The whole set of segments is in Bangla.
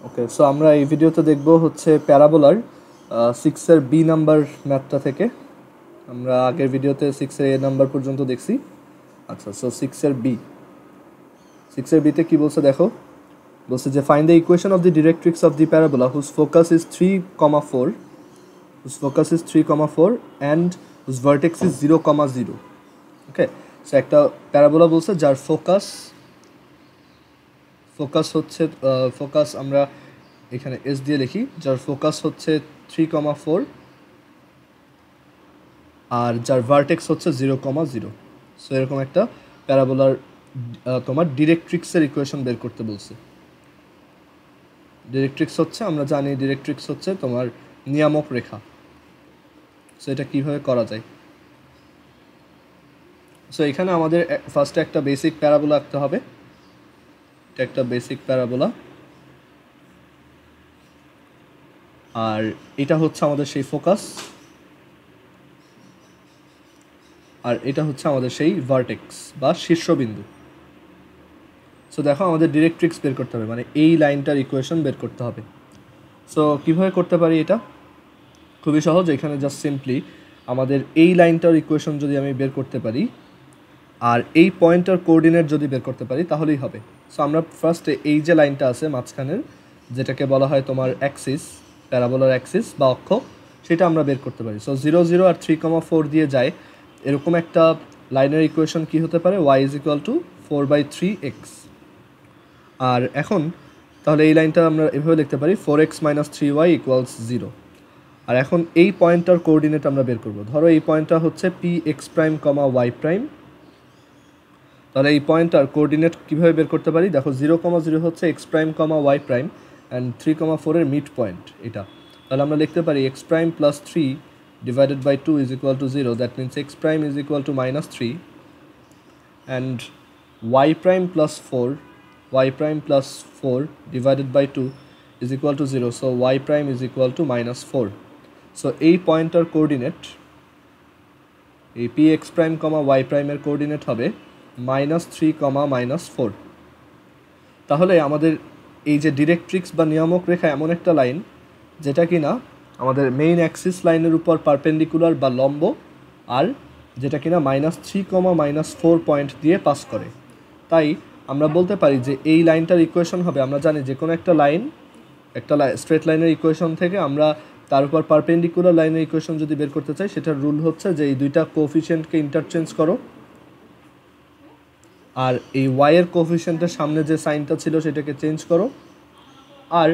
ওকে, সো আমরা এই ভিডিওতে দেখব হচ্ছে প্যারাবোলার 6 এর বি নাম্বার ম্যাথটা থেকে। আমরা আগের ভিডিওতে 6 এর এ নাম্বার পর্যন্ত দেখছি। আচ্ছা, সো 6 এর বিতে কি বলছে দেখো। বলছে যে find the equation of the directrix of the parabola whose focus is 3,4 and whose vertex is 0,0। Okay, so একটা প্যারাবোলা বলছে যার ফোকাস আমরা এখানে এস দিয়ে লিখি, যার ফোকাস হচ্ছে 3,4 আর যার ভার্টেক্স হচ্ছে 0,0। সো এরকম একটা প্যারাবোলার তোমার ডিরেক্ট্রিক্সের ইকুয়েশন বের করতে বলছে। ডিরেক্ট্রিক্স হচ্ছে, আমরা জানি ডিরেক্ট্রিক্স হচ্ছে তোমার নিয়ামক রেখা। সো এটা কীভাবে করা যায়। সো এখানে আমাদের ফার্স্টে একটা বেসিক প্যারাবোলা আঁকতে হবে। এটা একটা বেসিক প্যারাবোলা, আর এটা হচ্ছে আমাদের সেই ফোকাস, আর এটা হচ্ছে আমাদের সেই ভার্টেক্স বা শীর্ষবিন্দু। সো দেখো, আমাদের ডিরেক্ট্রিক্স বের করতে হবে, মানে এই লাইনটার ইকুয়েশন বের করতে হবে। সো কীভাবে করতে পারি এটা? খুবই সহজ। এখানে জাস্ট সিম্পলি আমাদের এই লাইনটার ইকুয়েশন যদি আমি বের করতে পারি আর এই পয়েন্টটার কোঅর্ডিনেট যদি বের করতে পারি তাহলেই হবে। সো আমরা ফার্স্টে এই যে লাইনটা আছে মাঝখানের, যেটাকে বলা হয় তোমার অ্যাক্সিস, প্যারাবোলার অ্যাক্সিস বা অক্ষ, সেটা আমরা বের করতে পারি। সো 0, 0 আর 3,4 দিয়ে যায় এরকম একটা লাইনের ইকুয়েশন কি হতে পারে? y = 4/3x। আর এখন তাহলে এই লাইনটা আমরা এভাবে লিখতে পারি 4x - 3y = 0। আর এখন এই পয়েন্টটার কোঅর্ডিনেট আমরা বের করব। ধরো এই পয়েন্টটা হচ্ছে px', y'। তাহলে এই পয়েন্টটার কোঅর্ডিনেট কীভাবে বের করতে পারি? দেখো 0,0 হচ্ছে x', y', অ্যান্ড 3,4 এর মিড পয়েন্ট এটা। তাহলে আমরা লিখতে পারি x' + 3 / 2 = 0। That means x' = -3 and y' + 4 / 2 = 0। So y' = -4। So এই পয়েন্টটার কোঅর্ডিনেট, এই px', y' এর কোঅর্ডিনেট হবে -3, -4। তাহলে আমাদের এই যে ডিরেক্ট্রিক্স বা নিয়ামক রেখা এমন একটা লাইন যেটা কিনা আমাদের মেইন অ্যাক্সিস লাইনের উপর পারপেন্ডিকুলার বা লম্ব, আর যেটা কিনা -3, -4 পয়েন্ট দিয়ে পাস করে। তাই আমরা বলতে পারি যে এই লাইনটার ইকুয়েশন হবে, আমরা জানি যে কোনো একটা লাইন, একটা স্ট্রেট লাইনের ইকুয়েশন থেকে আমরা তার উপর পারপেন্ডিকুলার লাইনের ইকুয়েশন যদি বের করতে চাই, সেটার রুল হচ্ছে যে এই দুইটা কোএফিসিয়েন্টকে ইন্টারচেঞ্জ করো, আর এই ওয়াইয়ের কোএফিসিয়েন্টের সামনে যে সাইনটা ছিল সেটাকে চেঞ্জ করো, আর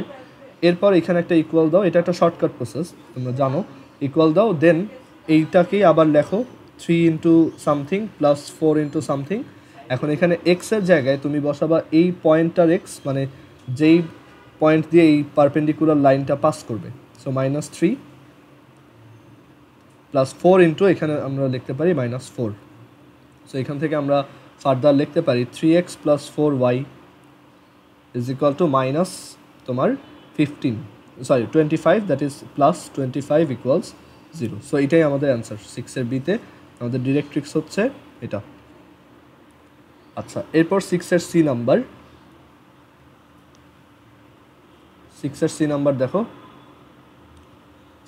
এরপর এখানে একটা ইকুয়াল দাও। এটা একটা শর্টকাট প্রসেস, তোমরা জানো। ইকুয়াল দাও, দেন এইটাকেই আবার লেখো 3 × সামথিং + 4 × সামথিং। এখন এখানে এক্সের জায়গায় তুমি বসাবা এই পয়েন্টটার এক্স, মানে যেই পয়েন্ট দিয়ে এই পারপেন্ডিকুলার লাইনটা পাস করবে। সো -3 + 4 এখানে আমরা লিখতে পারি -4। সো এখান থেকে আমরা ফার্দার লিখতে পারি 3x + 4y = তোমার 25, দ্যাট ইজ +25 = 0। সো এটাই আমাদের অ্যান্সার। 6 এর বিতে আমাদের ডিরেক্ট্রিক্স হচ্ছে এটা। আচ্ছা, এরপর 6 এর সি নাম্বার। 6 এর সি নাম্বার দেখো।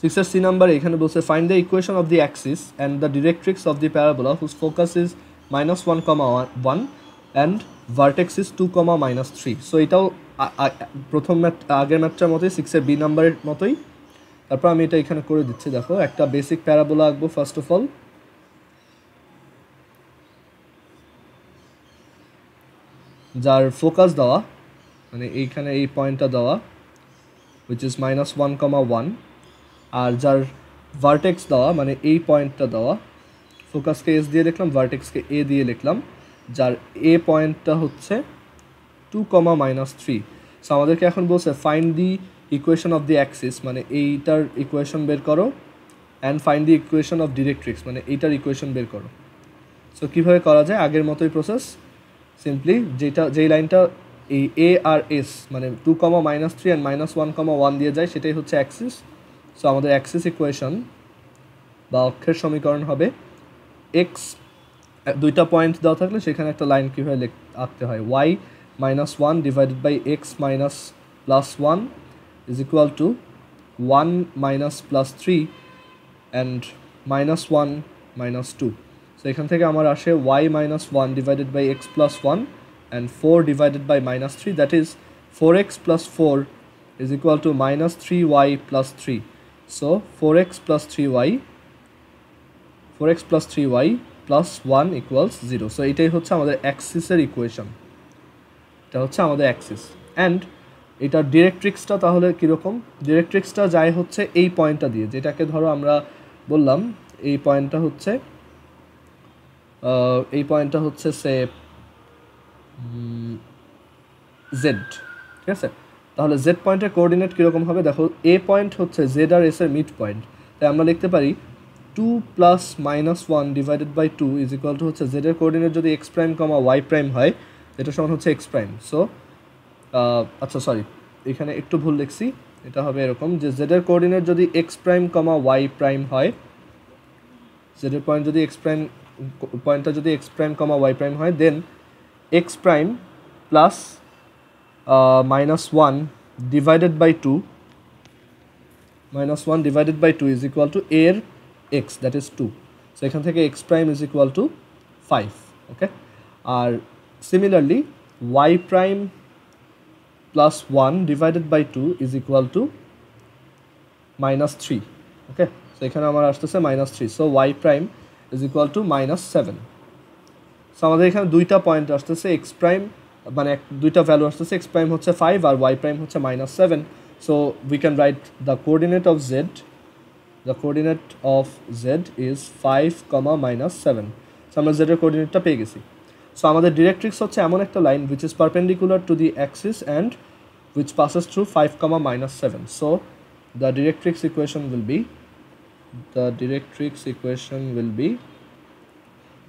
6 এর সি নাম্বার এখানে বলছে find the equation of the axis and the directrix of the parabola whose focus is -1,1 and vertex is 2, -3। So এটাও প্রথম আগের ম্যাথটার মতোই, 6 এর বি নাম্বারের মতোই। তারপর আমি এটা এখানে করে দিচ্ছি। দেখো, একটা বেসিক প্যারাবোলা আঁকবো ফার্স্ট অফ অল। যার ফোকাস দেওয়া, মানে এইখানে এই পয়েন্টটা দেওয়া, উইচ ইজ -1,1, আর যার ভার্টেক্স দেওয়া, মানে এই পয়েন্টটা দেওয়া। ফোকাসকে এস দিয়ে লিখলাম, ভার্টেক্সকে এ দিয়ে লিখলাম। যার এ পয়েন্টটা হচ্ছে 2, -3। সো আমাদেরকে এখন বলছে find the equation of the axis, মানে এইটার ইকুয়েশন বের করো, and find the equation of directrix, মানে এইটার ইকুয়েশন বের করো। সো কীভাবে করা যায়? আগের মতোই প্রসেস। সিম্পলি যেই লাইনটা এই এ আর এস, মানে 2, -3 অ্যান্ড -1,1 দিয়ে যায়, সেটাই হচ্ছে অ্যাক্সিস। সো আমাদের অ্যাক্সিস ইকুয়েশন বা অক্ষের সমীকরণ হবে এক্স, দুইটা পয়েন্ট দেওয়া থাকলে সেখানে একটা লাইন কীভাবে আঁকতে হয়, y - 1 / x - plus 1 is equal to 1 minus plus 3 and minus 1 minus 2. So এখান থেকে আমার আসে y minus 1 divided by x plus 1 and 4 divided by minus 3, that is 4x plus 4 is equal to minus 3y plus 3. So 4x plus 3y plus 1 equals 0. So এটাই হচ্ছে আমাদের অ্যাক্সিসের ইকুয়েশন, এটা হচ্ছে আমাদের অ্যাক্সিস। অ্যান্ড এটার ডিরেক্ট্রিক্সটা তাহলে কীরকম? ডিরেক্ট্রিক্সটা যায় হচ্ছে এই পয়েন্টটা দিয়ে, যেটাকে ধরো আমরা বললাম এই পয়েন্টটা হচ্ছে সে জেড, ঠিক আছে? তাহলে জেড পয়েন্টের কোঅর্ডিনেট কীরকম হবে দেখো, এ পয়েন্ট হচ্ছে জেড আর এস এর মিড পয়েন্ট, তাই আমরা লিখতে পারি 2 plus minus 1 divided by 2 is equal to হচ্ছে জেড এর কোঅর্ডিনেট যদি x prime comma Y prime হয়, এটা সমান হচ্ছে এক্স প্রাইম। সো আচ্ছা সরি, এখানে একটু ভুল লিখছি, এটা হবে এরকম যে জেড এর কোঅর্ডিনেট যদি x prime comma Y prime হয়, জেড এর পয়েন্টটা যদি x prime comma Y prime হয়, then X prime plus minus 1 divided by 2 is equal to a এর x, that is 2. So এখান থেকে x prime is equal to 5. Okay, R similarly y prime plus 1 divided by 2 is equal to minus 3. Okay, so এখানে আমার আসতেছে minus 3. So y prime is equal to minus 7. So আমাদের এখানে দুইটা পয়েন্ট আসতেছে, x prime মানে দুইটা ভ্যালু আসতেছে, x prime হচ্ছে 5 আর y prime হচ্ছে minus 7. So we can write the coordinate of z. The coordinate of z is 5, minus 7. So আমরা z এর কোঅর্ডিনেটটা পেয়ে গেছি। সো আমাদের ডিরেক্ট্রিক্স হচ্ছে এমন একটা line which is perpendicular to the axis and which passes through 5, minus 7. So the directrix equation will be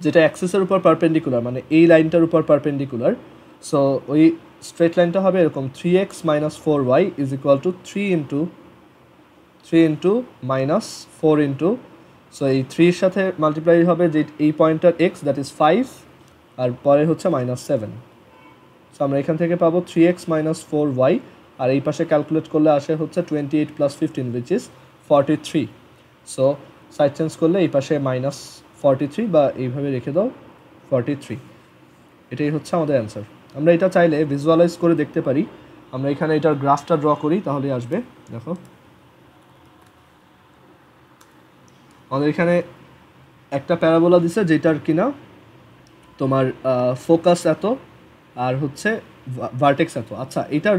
যেটা অ্যাক্সিসের উপর পারপেন্ডিকুলার, মানে এই লাইনটার উপর পারপেন্ডিকুলার। সো ওই স্ট্রেট লাইনটা হবে এরকম 3x minus 4y is equal to 3 into minus 4 into, so এই 3 এর সাথে মাল্টিপ্লাই হবে যে এই পয়েন্টটার x, দ্যাট ইজ 5, আর পরে হচ্ছে minus 7. সো আমরা এখান থেকে পাবো 3x minus 4y, আর এই পাশে ক্যালকুলেট করলে আসে হচ্ছে 28 plus 15 which is 43. So side change করলে এই পাশে minus 43 বা এইভাবে রেখে দাও 43, এটাই হচ্ছে আমাদের অ্যান্সার। আমরা এটা চাইলে ভিজুয়ালাইজ করে দেখতে পারি, আমরা এখানে এটার গ্রাফটা ড্র করি তাহলে আসবে। দেখো আমাদের এখানে একটা প্যারাবোলা দিছে যেটার কিনা তোমার ফোকাস এত আর হচ্ছে ভার্টেক্স এত। আচ্ছা, এটার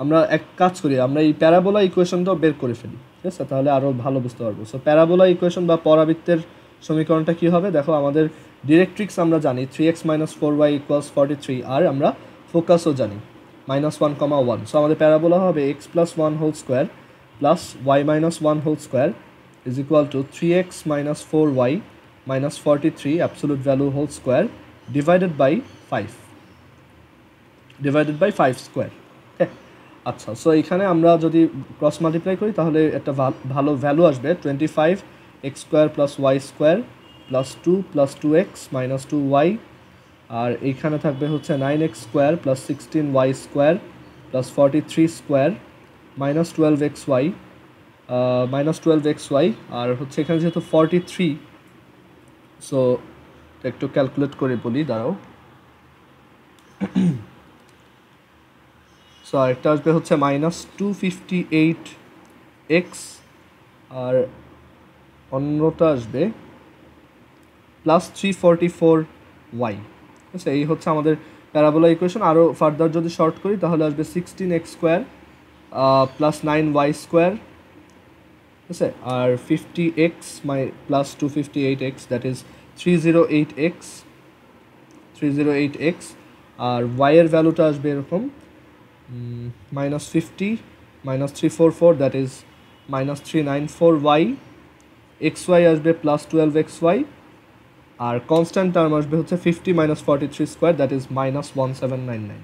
আমরা এক কাজ করি, আমরা এই প্যারাবোলা ইকুয়েশনটাও বের করে ফেলি, ঠিক আছে? তাহলে আরও ভালো বুঝতে পারবো। সো প্যারাবোলা ইকুয়েশন বা পরাবৃত্তের সমীকরণটা কী হবে দেখো, আমাদের ডিরেক্ট্রিক্স আমরা জানি 3x minus 4y equals 43, আর আমরা ফোকাসও জানি -1, 1. সো আমাদের প্যারাবোলা হবে x plus 1 whole square plus y minus 1 whole square is equal to 3x minus 4y minus 43 absolute value whole square divided by 5 square. ওকে, আচ্ছা, সো এখানে আমরা যদি ক্রস মাল্টিপ্লাই করি তাহলে একটা ভালো ভ্যালু আসবে 25 x square plus y square plus 2 plus 2x minus 2y, আর এইখানে থাকবে হচ্ছে 9x square plus 16y square plus 43 square minus 12xy, আর হচ্ছে এখানে যেহেতু 43, সো একটু ক্যালকুলেট করে বলি, দাঁড়াও। সো আরেকটা আসবে হচ্ছে -258x, আর অন্যটা আসবে +344y। ঠিক আছে, এই হচ্ছে আমাদের প্যারাবোলা ইকুয়েশন। আরও ফার্দার যদি শর্ট করি তাহলে আসবে 16x square plus 9y square, ঠিক আছে, আর 50x plus 258x, that is 308x, আর y এর ভ্যালুটা আসবে এরকম -50 -344, দ্যাট ইজ -394y, xy আসবে +12xy, আর কনস্ট্যান্ট টার্ম আসবে হচ্ছে 50 - 43 স্কোয়ার, দ্যাট ইজ -1799।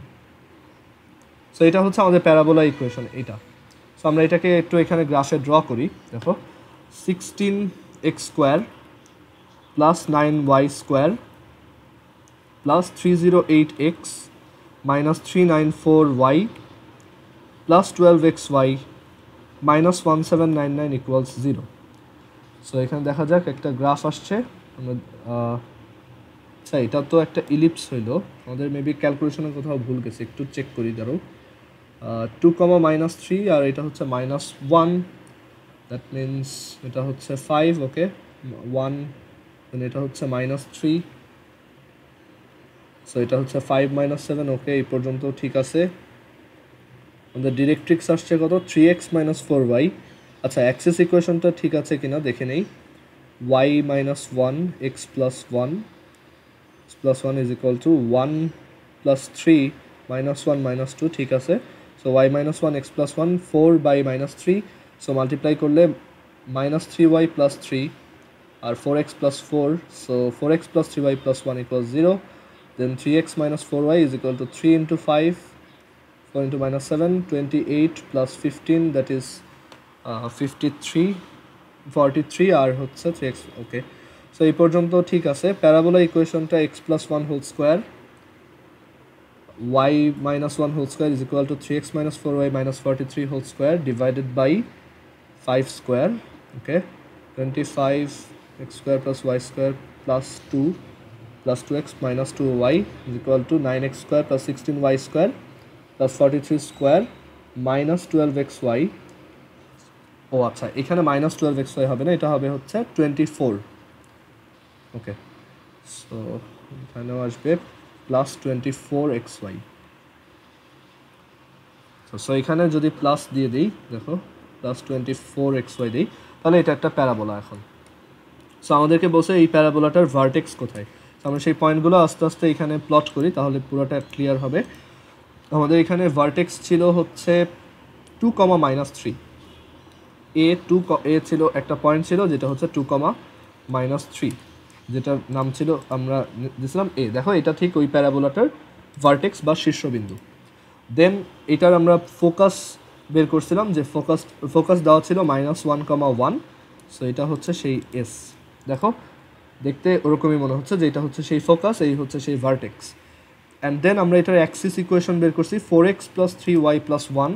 সো এটা হচ্ছে আমাদের প্যারাবোলা ইকুয়েশন এটা। সো আমরা এটাকে একটু এখানে গ্রাফে ড্র করি। দেখো 16x square plus 9y square plus 308x minus 394y plus 12xy minus 1799 equals 0। So এখানে দেখা যাক একটা গ্রাফ আসছে। আমরা আচ্ছা, এটা তো একটা ইলিপস হইলো, আমাদের মেবি ক্যালকুলেশনে কোথাও ভুল গেছে, একটু চেক করি দাঁড়ো। 2, -3 আর এটা হচ্ছে -1, দ্যাট মিনস এটা হচ্ছে 5, ওকে 1, এটা হচ্ছে -3, সো এটা হচ্ছে 5 - 7, ওকে এই পর্যন্ত ঠিক আছে। আমাদের ডিরেক্ট্রিক্স আসছে কত, 3x - 4y। আচ্ছা, অ্যাক্সিস ইকুয়েশনটা ঠিক আছে কিনা দেখে নেই। y - 1 x + 1 + 1 is equal to 1 + 3 -1 - 2, ঠিক আছে। So y - 1 x + 1 4/-3, so multiply করলে -3y + 3 R 4x + 4, so 4x + 3y + 1 = 0। Then 3x - 4y is equal to 3 × 5, 4 × -7, 28 + 15, that is 53, 43 আর হচ্ছে 3x, ওকে। সো এই পর্যন্ত ঠিক আছে। প্যারাবোলা ইকুয়েশনটা x + 1 whole square y - 1 whole স্কোয়ার is equal to 3x - 4y - 43 whole square divided by 5 square, okay. 25 x square + y square + 2 + 2x - 2y is equal to 9x square + 16y square + 43 square - 12xy। ও আচ্ছা, এখানে -12xy হবে না, এটা হবে হচ্ছে 24, ওকে। সো এখানেও আসবে +24xy। সো এখানে যদি প্লাস দিয়ে দিই, দেখো +24xy দিই, তাহলে এটা একটা প্যারাবোলা এখন। সো আমাদেরকে বলছে এই প্যারাবোলাটার ভার্টেক্স কোথায়। সো আমরা সেই পয়েন্টগুলো আস্তে আস্তে এখানে প্লট করি, তাহলে পুরোটা ক্লিয়ার হবে। আমাদের এখানে ভার্টেক্স ছিল হচ্ছে 2, -3। এ ছিল একটা পয়েন্ট ছিল যেটা হচ্ছে 2, -3, যেটার নাম ছিল আমরা দিয়েছিলাম এ। দেখো এটা ঠিক ওই প্যারাবোলাটার ভার্টেক্স বা শীর্ষবিন্দু। দেন এটার আমরা ফোকাস বের করছিলাম, যে ফোকাস দেওয়া ছিল -1, 1, সো এটা হচ্ছে সেই এস। দেখো দেখতে ওরকমই মনে হচ্ছে যে এটা হচ্ছে সেই ফোকাস, এই হচ্ছে সেই ভার্টেক্স। অ্যান্ড দেন আমরা এটার অ্যাক্সিস ইকুয়েশন বের করছি, 4x + 3y + 1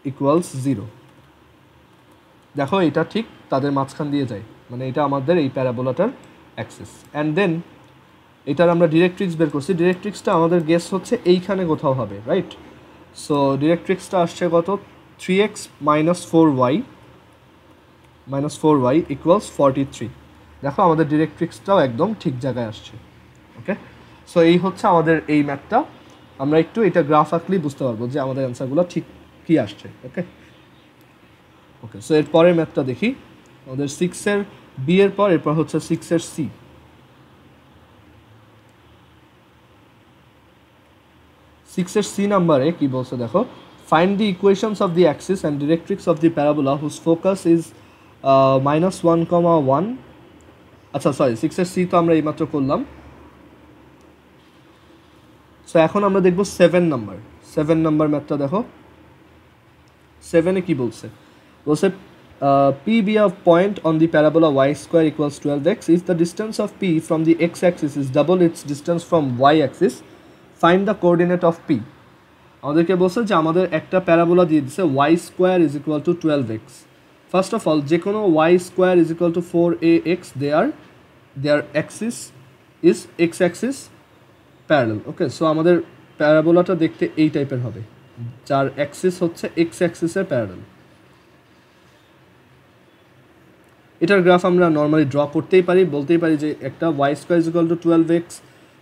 = 0। দেখো এটা ঠিক তাদের মাঝখান দিয়ে যায়, মানে এটা আমাদের এই প্যারাবোলাটার অ্যাক্সিস। অ্যান্ড দেন এটার আমরা ডিরেক্ট্রিক্স বের করছি। ডিরেক্ট্রিক্সটা আমাদের গেস হচ্ছে এইখানে কোথাও হবে, রাইট? সো ডিরেক্ট্রিক্সটা আসছে কত, 3x - 4y = 43। দেখো আমাদের ডিরেক্ট্রিক্সটাও একদম ঠিক জায়গায় আসছে, ওকে। সো এই হচ্ছে আমাদের এই ম্যাথটা। আমরা একটু এটা গ্রাফ আঁকলেই বুঝতে পারবো যে আমাদের অ্যান্সারগুলো ঠিক কী আসছে, ওকে। ওকে, সো এর পরের ম্যাথটা দেখি। আমাদের 6-এর বি এর পর এরপর হচ্ছে 6-এর সি। 6-এর সি নাম্বারে কি বলছে দেখো, find the equations of the axis and directrix of the parabola whose focus is -1, 1। আচ্ছা সরি, 6-এর সি তো আমরা এইমাত্র করলাম। সো এখন আমরা দেখব 7 নাম্বার ম্যাথটা। দেখো 7-এ কি বলছে, বলছে P be a point on the parabola y square = 12x. If the distance of P from the x-axis is double its distance from y-axis, find the coordinate of P. আমাদেরকে বলছে যে আমাদের একটা প্যারাবোলা দিয়ে দিচ্ছে y square = 12x. First of all, যে কোনো y square = 4ax, their axis is x-axis parallel, okay. So আমাদের প্যারাবোলাটা দেখতে এই টাইপের হবে, যার অ্যাক্সিস হচ্ছে x-axisের প্যারালাল। এটার গ্রাফ আমরা নর্মালি ড্র করতেই পারি, বলতেই পারি যে একটা y square = 12x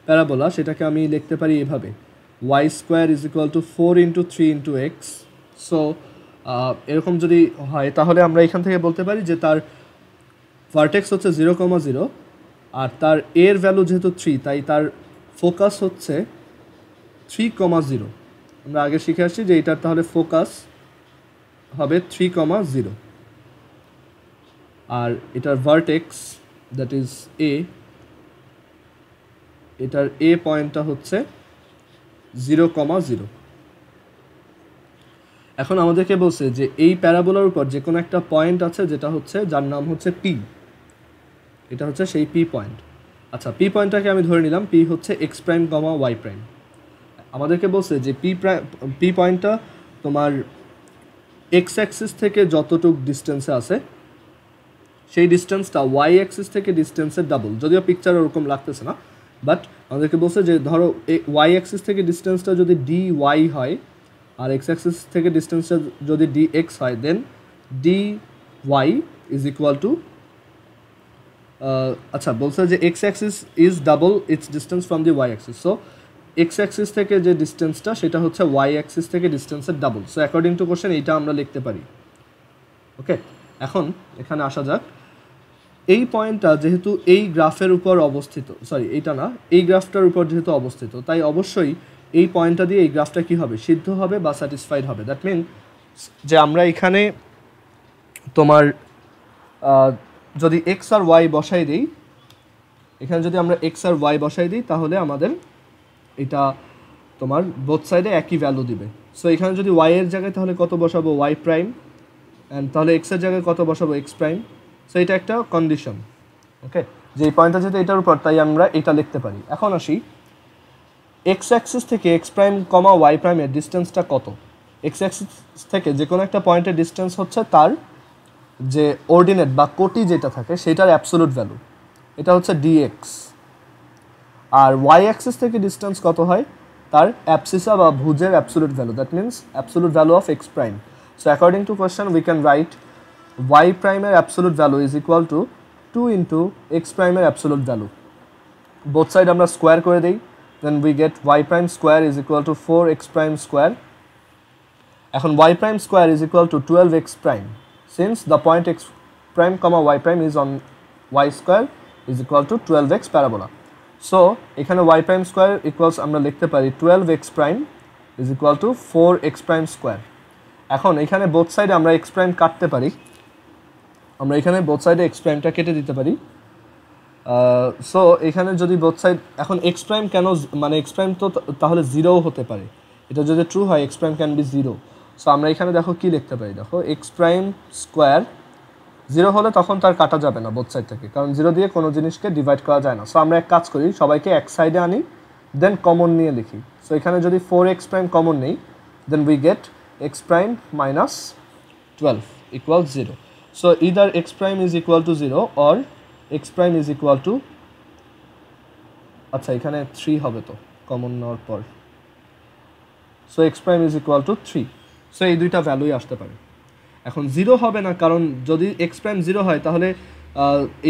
প্যারাবোলা, সেটাকে আমি লিখতে পারি এভাবে, y square = 4 × 3 × x। সো এরকম যদি হয় তাহলে আমরা এখান থেকে বলতে পারি যে তার ভার্টেক্স হচ্ছে 0, 0, আর তার এর ভ্যালু যেহেতু 3, তাই তার ফোকাস হচ্ছে 3, 0। আমরা আগে শিখে আসছি যে এটার তাহলে ফোকাস হবে 3, 0, আর এটার ভার্টেক্স দ্যাট ইজ এ, এটার এ পয়েন্টটা হচ্ছে 0, 0। এখন আমাদেরকে বলছে যে এই প্যারাবোলার উপর যে কোনো একটা পয়েন্ট আছে যেটা হচ্ছে, যার নাম হচ্ছে পি, এটা হচ্ছে সেই পি পয়েন্ট। আচ্ছা, পি পয়েন্টটাকে আমি ধরে নিলাম পি হচ্ছে x', y'। আমাদেরকে বলছে যে পি পয়েন্টটা তোমার এক্স অ্যাক্সিস থেকে যতটুক ডিস্টেন্সে আছে সেই ডিস্টেন্সটা ওয়াই অ্যাক্সিস থেকে ডিস্টেন্সের ডাবল, যদিও পিকচার ওরকম লাগতেছে না, বাট আমাদেরকে বলছে যে ধরো ওয়াই অ্যাক্সিস থেকে ডিস্টেন্সটা যদি ডি ওয়াই হয় আর এক্স অ্যাক্সিস থেকে ডিস্টেন্সটা যদি ডি এক্স হয়, then D Y is equal to আচ্ছা বলছে যে X axis is double its distance from the Y axis. So X axis থেকে যে ডিস্টেন্সটা সেটা হচ্ছে ওয়াই অ্যাক্সিস থেকে ডিস্টেন্সের double. So according to question এইটা আমরা লিখতে পারি। ওকে, এখন এখানে আসা যাক। এই পয়েন্টটা যেহেতু এই গ্রাফের উপর অবস্থিত, সরি এইটা না, এই গ্রাফটার উপর যেহেতু অবস্থিত, তাই অবশ্যই এই পয়েন্টটা দিয়ে এই গ্রাফটা কী হবে, সিদ্ধ হবে বা স্যাটিসফাইড হবে। দ্যাট মিন যে আমরা এখানে তোমার যদি এক্স আর ওয়াই বসাই দিই, এখানে যদি আমরা এক্স আর ওয়াই বসাই দিই তাহলে আমাদের এটা তোমার বোথ সাইডে একই ভ্যালু দিবে। সো এখানে যদি ওয়াই এর জায়গায় তাহলে কত বসাবো, ওয়াই প্রাইম, অ্যান্ড তাহলে এক্সের জায়গায় কত বসাবো, এক্স প্রাইম। সো এটা একটা কন্ডিশন। ওকে, যে এই পয়েন্টটা যেহেতু এটার উপর, তাই আমরা এটা লিখতে পারি। এখন আসি এক্স অ্যাক্সিস থেকে এক্স প্রাইম কমা ওয়াই প্রাইমের ডিস্টেন্সটা কত। এক্স অ্যাক্সিস থেকে যে কোনো একটা পয়েন্টের ডিস্টেন্স হচ্ছে তার যে অর্ডিনেট বা কোটি যেটা থাকে সেটার অ্যাবসোলুট ভ্যালু, এটা হচ্ছে ডিএক্স। আর ওয়াই অ্যাক্সিস থেকে ডিস্টেন্স কত হয়, তার অ্যাবসিসা বা ভুজের absolute value, that means absolute value of X prime. So according to question we can write Y প্রাইমের absolute value is equal to 2 into X প্রাইমের অ্যাবসোলুট ভ্যালু। বোথ সাইড আমরা স্কোয়ার করে দিই, then we get Y prime square is equal to 4x prime square. এখন Y prime square is equal to 12x prime, since the point x prime comma Y prime is on y square is equal to 12x parabola. So এখানে ওয়াই প্রাইম স্কোয়ার ইকুয়ালস আমরা লিখতে পারি 12x prime is equal to 4x prime square. এখন এখানে বোথ সাইডে আমরা এক্স প্রাইম কাটতে পারি, আমরা এখানে বোথ সাইডে এক্স প্রাইমটা কেটে দিতে পারি। সো এখানে যদি বোথ সাইড, এখন এক্স প্রাইম কেন, মানে এক্স প্রাইম তো তাহলে জিরোও হতে পারে, এটা যদি ট্রু হয় x prime can be zero. So আমরা এখানে দেখো কী লিখতে পারি, দেখো এক্স প্রাইম স্কোয়ার জিরো হলে তখন তার কাটা যাবে না বোথ সাইড থেকে, কারণ জিরো দিয়ে কোনো জিনিসকে ডিভাইড করা যায় না। সো আমরা এক কাজ করি, সবাইকে এক সাইডে আনি, দেন কমন নিয়ে লিখি। সো এখানে যদি 4x প্রাইম কমন নেই, then we get x prime minus 12 equal 0. So either x prime is equal to 0 or x prime is equal to, আচ্ছা এখানে 3 হবে তো কমন নেওয়ার পর, so x prime is equal to 3. So এই দুইটা ভ্যালুই আসতে পারে। এখন 0 হবে না, কারণ যদি x prime 0 হয় তাহলে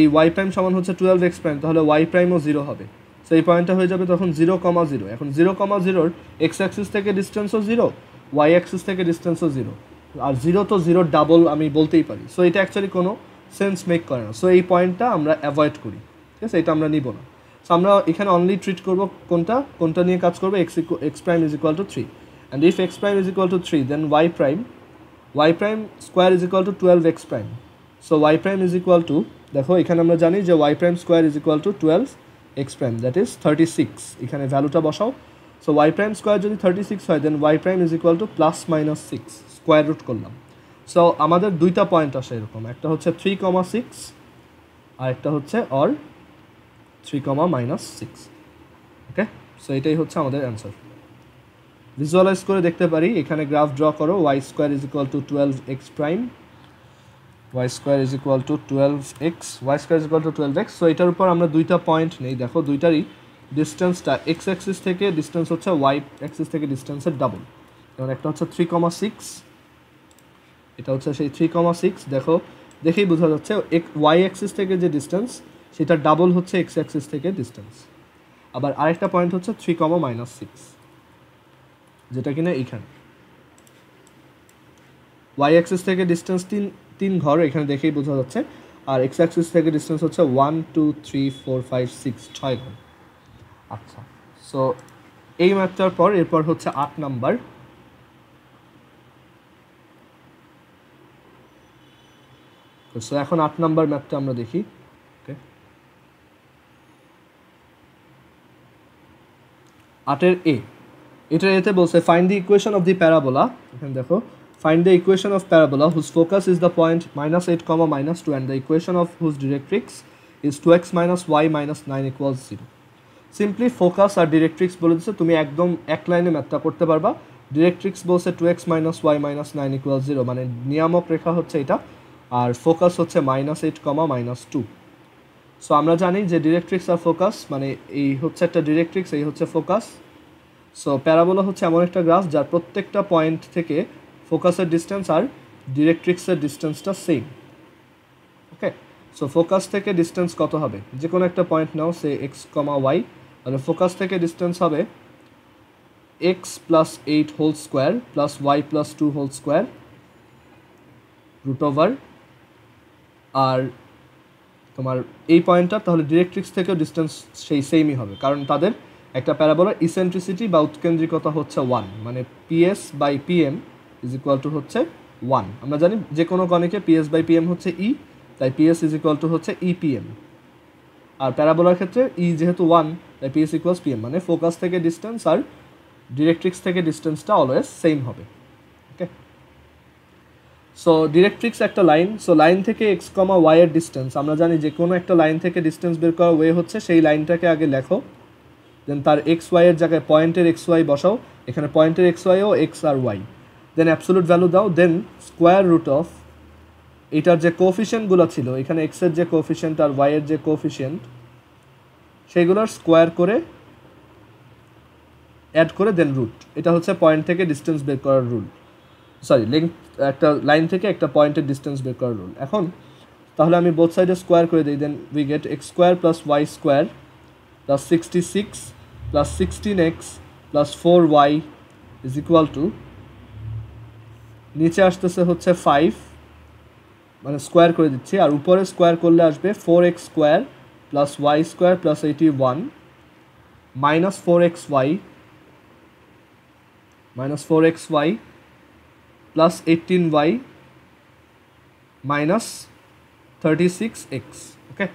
এই y prime সমান হচ্ছে 12x prime, তাহলে y prime ও 0 হবে। সো এই পয়েন্টটা হয়ে যাবে তখন 0, 0। এখন 0, 0 x অ্যাক্সিস থেকে ডিস্টেন্সও 0, y অ্যাক্সিস থেকে ডিস্টেন্সও 0, আর 0 তো 0 ডাবল আমি বলতেই পারি। সো এটা অ্যাকচুয়ালি কোনো সেন্স মেক করে না। সো এই পয়েন্টটা আমরা অ্যাভয়েড করি, ঠিক আছে, এটা আমরা নিব না। সো আমরা এখানে অনলি ট্রিট করবো কোনটা নিয়ে কাজ করবো, x prime is equal to 3, and if x prime is equal to 3 then y prime square is equal to 12x prime. So y prime is equal to, দেখো এখানে আমরা জানি যে y prime square is equal to 12x prime, that is 36. এখানে ভ্যালুটা বসাও। সো y prime square যদি 36 হয় then y prime is equal to plus minus 6, square root করলাম। সো আমাদের দুইটা পয়েন্ট আসে এরকম, একটা হচ্ছে 3, 6 আর একটা হচ্ছে অর 3, -6। ওকে, সো এটাই হচ্ছে আমাদের অ্যান্সার। ভিজুয়ালাইজ করে দেখতে পারি, এখানে গ্রাফ ড্র করো, y square is equal to 12x prime, y square is equal to 12x, y square is equal to 12x। So এটার উপর আমরা দুইটা পয়েন্ট নেই, দেখো দুইটারই ডিস্টেন্সটা x অ্যাক্সিস থেকে ডিস্টেন্স হচ্ছে y অ্যাক্সিস থেকে ডিস্টেন্সের ডাবল। যেমন একটা হচ্ছে 3, 6, এটা হচ্ছে সেই 3, 6, দেখো দেখেই বোঝা যাচ্ছে y অ্যাক্সিস থেকে যে ডিস্টেন্স সেটা ডাবল হচ্ছে x অ্যাক্সিস থেকে ডিস্টেন্স। আবার আরেকটা পয়েন্ট হচ্ছে 3, -6, যেটা কিনা এইখানে y অ্যাক্সিস থেকে ডিস্টেন্স 3 ঘর, এখানে দেখেই বোঝা যাচ্ছে। আর x অ্যাক্সিস থেকে ডিস্টেন্স হচ্ছে 1, 2, 3, 4, 5, 6, 6 ঘর। আচ্ছা, সো এই ম্যাথটার পর এরপর হচ্ছে 8 নাম্বার। সো এখন 8 নাম্বার ম্যাথটা আমরা দেখি। ওকে, 8-এর এ, এটার এতে বলছে find the equation of the parabola. এখানে দেখো, find the equation of parabola whose focus is the point -8, -2 and the equation of whose directrix is 2x minus y minus 9 equals 0. Simply focus আর ডিরেক্ট্রিক্স বলে দিচ্ছে, তুমি একদম এক লাইনে ম্যাথটা করতে পারবা, ডিরেক্ট্রিক্স বলছে 2x minus y minus 9 equal 0, মানে নিয়ামক রেখা হচ্ছে এটা, আর ফোকাস হচ্ছে -8, -2। সো আমরা জানি যে ডিরেক্ট্রিক্স আর ফোকাস মানে এই হচ্ছে একটা ডিরেক্ট্রিক্স, এই হচ্ছে ফোকাস। সো প্যারাবোলা হচ্ছে এমন একটা গ্রাফ যার প্রত্যেকটা পয়েন্ট থেকে ফোকাসের ডিস্টেন্স আর ডিরেক্ট্রিক্সের ডিস্টেন্সটা সেম। ওকে, সো ফোকাস থেকে ডিস্টেন্স কত হবে, যে কোনো একটা পয়েন্ট নাও, সে এক্স কমা ওয়াই, তাহলে ফোকাস থেকে ডিস্টেন্স হবে X plus 8 whole square plus Y plus 2 whole square root over, আর তোমার এই পয়েন্টটা তাহলে ডিরেক্ট্রিক্স থেকেও ডিস্টেন্স সেই সেমই হবে, কারণ তাদের একটা প্যারাবোলার ইসেন্ট্রিসিটি বা উৎকেন্দ্রিকতা হচ্ছে 1, মানে PS by PM is equal to হচ্ছে 1। আমরা জানি যে কোনো কণিকে পিএস বাই পিএম হচ্ছে ই, তাই পিএস ইজ ইকুয়াল টু হচ্ছে ইপিএম। আর প্যারাবোলার ক্ষেত্রে ই যেহেতু 1, তাই পিএস ইকুয়ালস পিএম, মানে ফোকাস থেকে ডিস্টেন্স আর ডিরেক্ট্রিক্স থেকে ডিস্টেন্সটা অলওয়েজ সেম হবে। ওকে, সো ডিরেক্ট্রিক্স একটা লাইন, সো লাইন থেকে এক্স কমা ওয়াই এর ডিস্টেন্স, আমরা জানি যে কোনো একটা লাইন থেকে ডিস্টেন্স বের করার ওয়ে হচ্ছে সেই লাইনটাকে আগে লেখো, দেন তার এক্স ওয়াই এর জায়গায় পয়েন্টের এক্স ওয়াই বসাও, এখানে পয়েন্টের এক্স ওয়াইও এক্স আর ওয়াই, দেন অ্যাবসোলুট ভ্যালু দাও, দেন স্কোয়ার রুট অফ এটার যে কোফিশিয়েন্টগুলো ছিল, এখানে এক্সের যে কোফিশিয়েন্ট আর ওয়াইয়ের যে কোফিশিয়েন্ট সেইগুলোর স্কোয়ার করে অ্যাড করে দেন রুট। এটা হচ্ছে পয়েন্ট থেকে ডিস্টেন্স বের করার রুল, সরি লেংথ, একটা লাইন থেকে একটা পয়েন্টের ডিস্টেন্স বের করার রুল। এখন তাহলে আমি বোথ সাইডে স্কোয়ার করে দিই, then we get x square plus Y square plus 66 plus 16x plus 4y is equal to, নিচে আসতেছে হচ্ছে 5, মানে স্কোয়ার করে দিচ্ছি, আর উপরে স্কোয়ার করলে আসবে 4x square plus Y square plus 81 minus 4xy plus 18y minus 36x। Okay,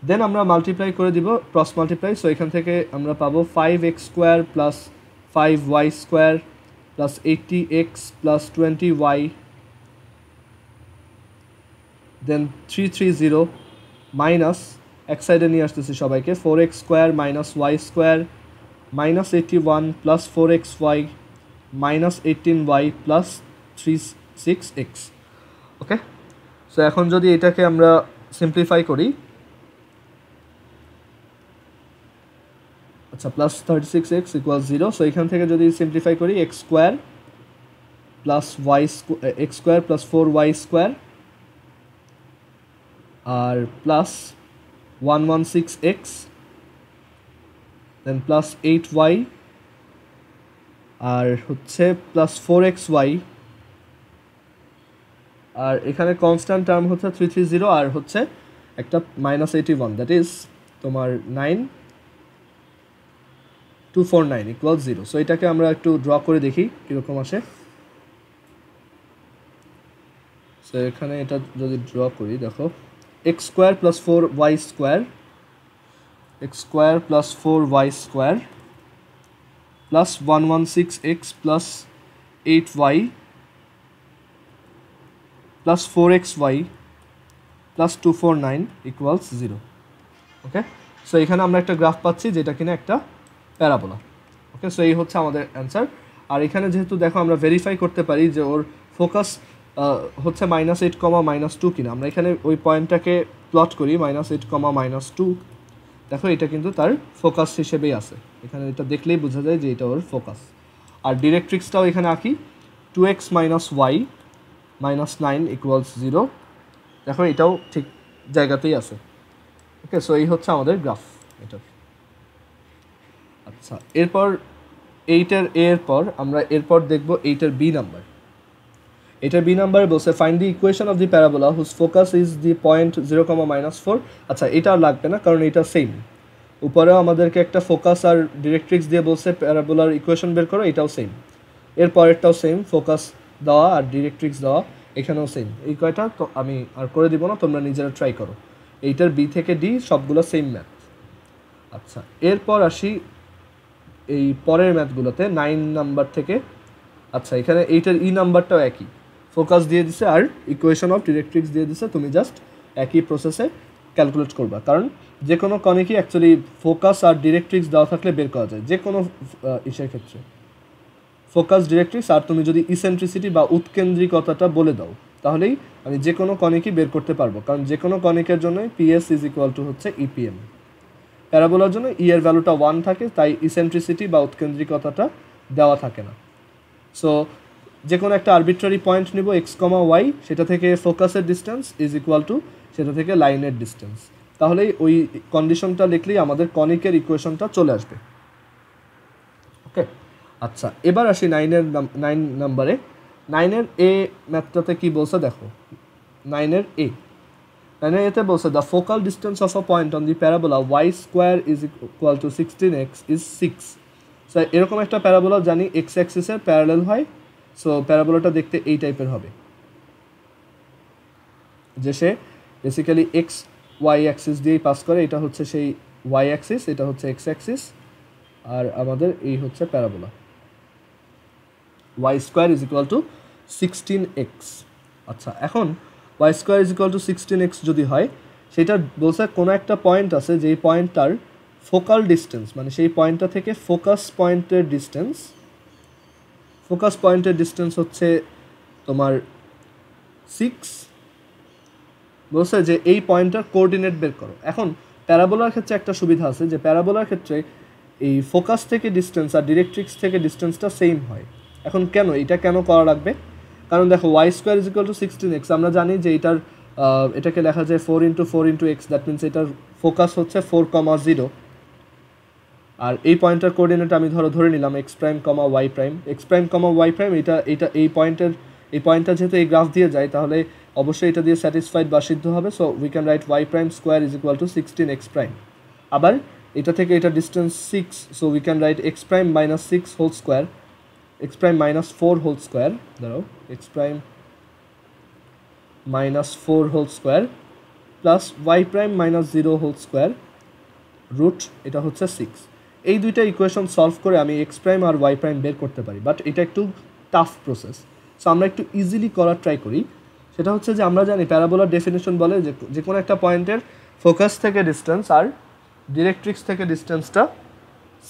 then আমরা মাল্টিপ্লাই করে দিব, ক্রস মাল্টিপ্লাই, সো এখান থেকে আমরা পাবো 5x square plus 5y square plus 80x plus 20y, then 330 minus এক সাইডে নিয়ে আসতেছি সবাইকে 4x square minus y square minus 81 plus 4xy minus 18y plus 36x। Okay, so এখন যদি এটাকে আমরা সিম্পলিফাই করি, আচ্ছা প্লাস 36x ইকুয়াল 0, সো এখান থেকে যদি সিম্পলিফাই করি x square plus Y X square plus 4y square আর plus 116x then plus 8y আর হচ্ছে প্লাস 4xy, আর এখানে কনস্ট্যান্ট টার্ম হচ্ছে 330 আর হচ্ছে একটা মাইনাস 81, দ্যাট ইজ তোমার 9249 ইকুয়াল 0। সো এটাকে আমরা একটু ড্র করে দেখি কীরকম আসে। সো এখানে এটা যদি ড্র করি, দেখো x square plus 4y square, x square plus 4y square plus 116x plus 8y plus 4xy plus 249 equals 0। ওকে, সো এখানে আমরা একটা গ্রাফ পাচ্ছি যেটা কিনা একটা প্যারাবোলা। ওকে, সো এই হচ্ছে আমাদের অ্যান্সার। আর এখানে যেহেতু দেখো আমরা ভেরিফাই করতে পারি যে ওর ফোকাস হচ্ছে -8, -2 কিনা, আমরা এখানে ওই পয়েন্টটাকে প্লট করি -8, -2, দেখো এটা কিন্তু তার ফোকাস হিসেবেই আছে, এখানে এটা দেখলেই বোঝা যায় যে এটা ওর ফোকাস। আর ডিরেক্ট্রিক্সটাও এখানে আঁকি 2x minus y minus 9 equals 0, দেখো এটাও ঠিক জায়গাতেই আছে। ওকে, সো এই হচ্ছে আমাদের গ্রাফ এটার। আচ্ছা, এরপর 8-এর এর পর আমরা এরপর দেখব 8-এর বি নাম্বার। এটার বি নাম্বার বলছে find the equation of the parabola whose focus is the point 0, -4। আচ্ছা, এটা আর লাগবে না কারণ এটা সেম, উপরেও আমাদেরকে একটা ফোকাস আর ডিরেক্ট্রিক্স দিয়ে বলছে প্যারাবোলার ইকুয়েশন বের করো, এটাও সেম, এর পরেরটাও সেম, ফোকাস দেওয়া আর ডিরেক্ট্রিক্স দেওয়া, এখানেও সেম। এই কয়টা তো আমি আর করে দিব না, তোমরা নিজেরা ট্রাই করো। এইটার বি থেকে ডি সবগুলো সেম ম্যাথ। আচ্ছা, এরপর আসি এই পরের ম্যাথগুলোতে 9 নাম্বার থেকে। আচ্ছা, এখানে এইটার ই নাম্বারটাও একই, ফোকাস দিয়ে দিছে আর ইকুয়েশন অফ ডিরেক্ট্রিক্স দিয়ে দিছে, তুমি জাস্ট একই প্রসেসে ক্যালকুলেট করবা, কারণ যে কোনো কণিকই অ্যাকচুয়ালি ফোকাস আর ডিরেক্ট্রিক্স দেওয়া থাকলে বের করা যায় যে কোনো ইসের ক্ষেত্রে। ফোকাস ডিরেক্ট্রিক্স আর তুমি যদি ইসেন্ট্রিসিটি বা উৎকেন্দ্রিকতাটা বলে দাও, তাহলেই আমি যে কোনো কনিকই বের করতে পারবো, কারণ যে কোনো কনিকের জন্যই পিএস ইজ ইকুয়াল টু হচ্ছে ইপিএম। প্যারাবোলার জন্য ই এর ভ্যালুটা 1 থাকে, তাই ইসেন্ট্রিসিটি বা উৎকেন্দ্রিকতাটা দেওয়া থাকে না। সো যে কোনো একটা আরবিট্রারি পয়েন্ট নিব এক্স কমা ওয়াই, সেটা থেকে ফোকাসের ডিস্টেন্স ইজ ইকুয়াল টু সেটা থেকে লাইনের ডিস্টেন্স, তাহলেই ওই কন্ডিশনটা লিখলেই আমাদের কনিকের ইকুয়েশনটা চলে আসবে। ওকে, আচ্ছা এবার আসি 9 নাম্বারে। 9-এর এ ম্যাথটাতে কী বলছে দেখো। 9-এর এতে বলছে the focal distance of a point on the parabola Y square is equal to 16x is 6। So এরকম একটা প্যারাবোলা জানি এক্স অ্যাক্সিসের প্যারালেল হয়। সো প্যারাবোলাটা দেখতে এই টাইপের হবে, যে সে বেসিক্যালি এক্স ওয়াই অ্যাক্সিস দিয়েই পাস করে। এটা হচ্ছে সেই ওয়াই অ্যাক্সিস, এটা হচ্ছে এক্স অ্যাক্সিস, আর আমাদের এই হচ্ছে parabola. Y square is equal to 16x। আচ্ছা, এখন y square is equal to 16x যদি হয়, সেটা বলছে কোনো একটা পয়েন্ট আছে যেই পয়েন্টটার ফোকাল ডিস্টেন্স, মানে সেই পয়েন্টটা থেকে ফোকাস পয়েন্টের ডিস্টেন্স হচ্ছে তোমার 6। বলছে যে এই পয়েন্টটার কোঅর্ডিনেট বের করো। এখন প্যারাবোলার ক্ষেত্রে একটা সুবিধা আছে, যে প্যারাবোলার ক্ষেত্রে এই ফোকাস থেকে ডিস্টেন্স আর ডিরেক্ট্রিক্স থেকে ডিস্টেন্সটা সেম হয়। এখন এটা কেন করা লাগবে? কারণ দেখো y square is equal to 16x, আমরা জানি যে এটাকে লেখা যায় 4 × 4 × x, দ্যাট মিনস এটার ফোকাস হচ্ছে 4,0, আর এই পয়েন্টের কোঅর্ডিনেট আমি ধরে নিলাম x prime comma Y prime. এটা এই পয়েন্টটা যেহেতু এই গ্রাফ দিয়ে যায়, তাহলে অবশ্যই এটা দিয়ে স্যাটিসফাইড বা সিদ্ধ হবে। So we can write Y prime square is equal to 16x prime. আবার এটা থেকে এটা distance 6, so we can write X prime minus 6 whole square, X prime minus 4 whole square, দাঁড়াও, X prime minus 4 whole square plus Y prime minus 0 whole square root, এটা হচ্ছে 6। এই দুইটা ইকুয়েশন সলভ করে আমি এক্স প্রাইম আর ওয়াই প্রাইম বের করতে পারি, বাট এটা একটু টাফ প্রসেস। সো আমরা একটু ইজিলি করার ট্রাই করি। সেটা হচ্ছে যে আমরা জানি প্যারাবোলার ডেফিনেশন বলে যে কোনো একটা পয়েন্টের ফোকাস থেকে ডিস্টেন্স আর ডিরেক্ট্রিক্স থেকে ডিস্টেন্সটা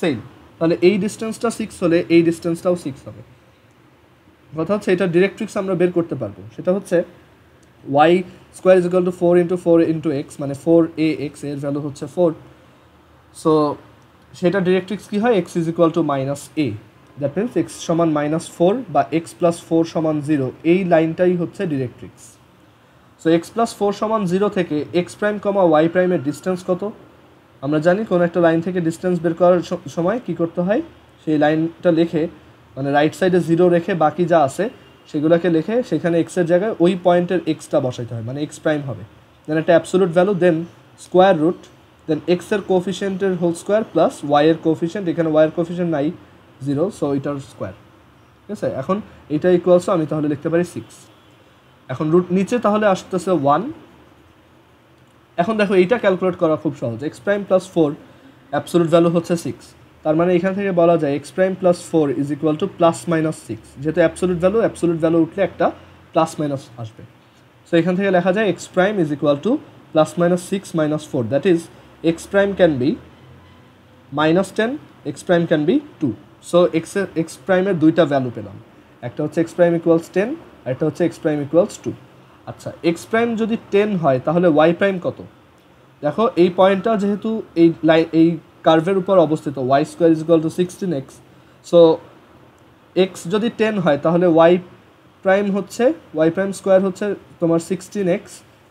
সেম, তাহলে এই ডিস্টেন্সটা 6 হলে এই ডিস্টেন্সটাও 6 হবে। কথা হচ্ছে এটা ডিরেক্ট্রিক্স আমরা বের করতে পারবো, সেটা হচ্ছে y square is equal to 4 × 4 × x, মানে 4ax, এর ভ্যালু হচ্ছে 4। সো সেটা ডিরেক্ট্রিক্স কী হয়, x is equal to minus A, that means x সমান -4 বা এক্স প্লাস 4 সমান 0, এই লাইনটাই হচ্ছে ডিরেক্ট্রিক্স। সো এক্স প্লাস 4 সমান 0 থেকে এক্স প্রাইম কমা ওয়াই প্রাইমের ডিস্টেন্স কত? আমরা জানি কোনো একটা লাইন থেকে ডিস্টেন্স বের করার সময় কী করতে হয়, সেই লাইনটা লিখে, মানে রাইট সাইডে 0 রেখে বাকি যা আছে সেগুলোকে লিখে সেখানে এক্সের জায়গায় ওই পয়েন্টের এক্সটা বসাইতে হয়, মানে এক্স প্রাইম হবে, দেন একটা অ্যাবসোলুট ভ্যালু, দেন স্কোয়ার রুট, দেন এক্সের কোফিশিয়েন্টের হোল স্কোয়ার প্লাস ওয়াইয়ের কোফিশিয়েন্ট, এখানে ওয়াইয়ের কোফিশিয়েন্ট নাই 0, সো এটার স্কোয়ার। ঠিক আছে, এখন এটা ইকুয়ালস আমি তাহলে লিখতে পারি 6। এখন রুট নিচে তাহলে আসতেছে 1। এখন দেখো এইটা ক্যালকুলেট করা খুব সহজ, x prime plus 4 absolute value হচ্ছে 6, তার মানে এখান থেকে বলা যায় x prime plus 4 is equal to plus minus 6, যেহেতু অ্যাবসোলুট ভ্যালু উঠলে একটা প্লাস মাইনাস আসবে। সো এখান থেকে লেখা যায় x prime is equal to plus minus 6 minus 4, that is x prime can be -10, x prime can be 2। So x প্রাইমের দুইটা ভ্যালু পেলাম, একটা হচ্ছে এক্স প্রাইম ইকুয়ালস 10 আর একটা হচ্ছে এক্স প্রাইম ইকুয়ালস 2। আচ্ছা, এক্স প্রাইম যদি 10 হয় তাহলে ওয়াই প্রাইম কত? দেখো এই পয়েন্টটা যেহেতু এই কার্ভের উপর অবস্থিত, y square is equal to 16x, so x যদি 10 হয় তাহলে ওয়াই প্রাইম স্কোয়ার হচ্ছে তোমার 16x,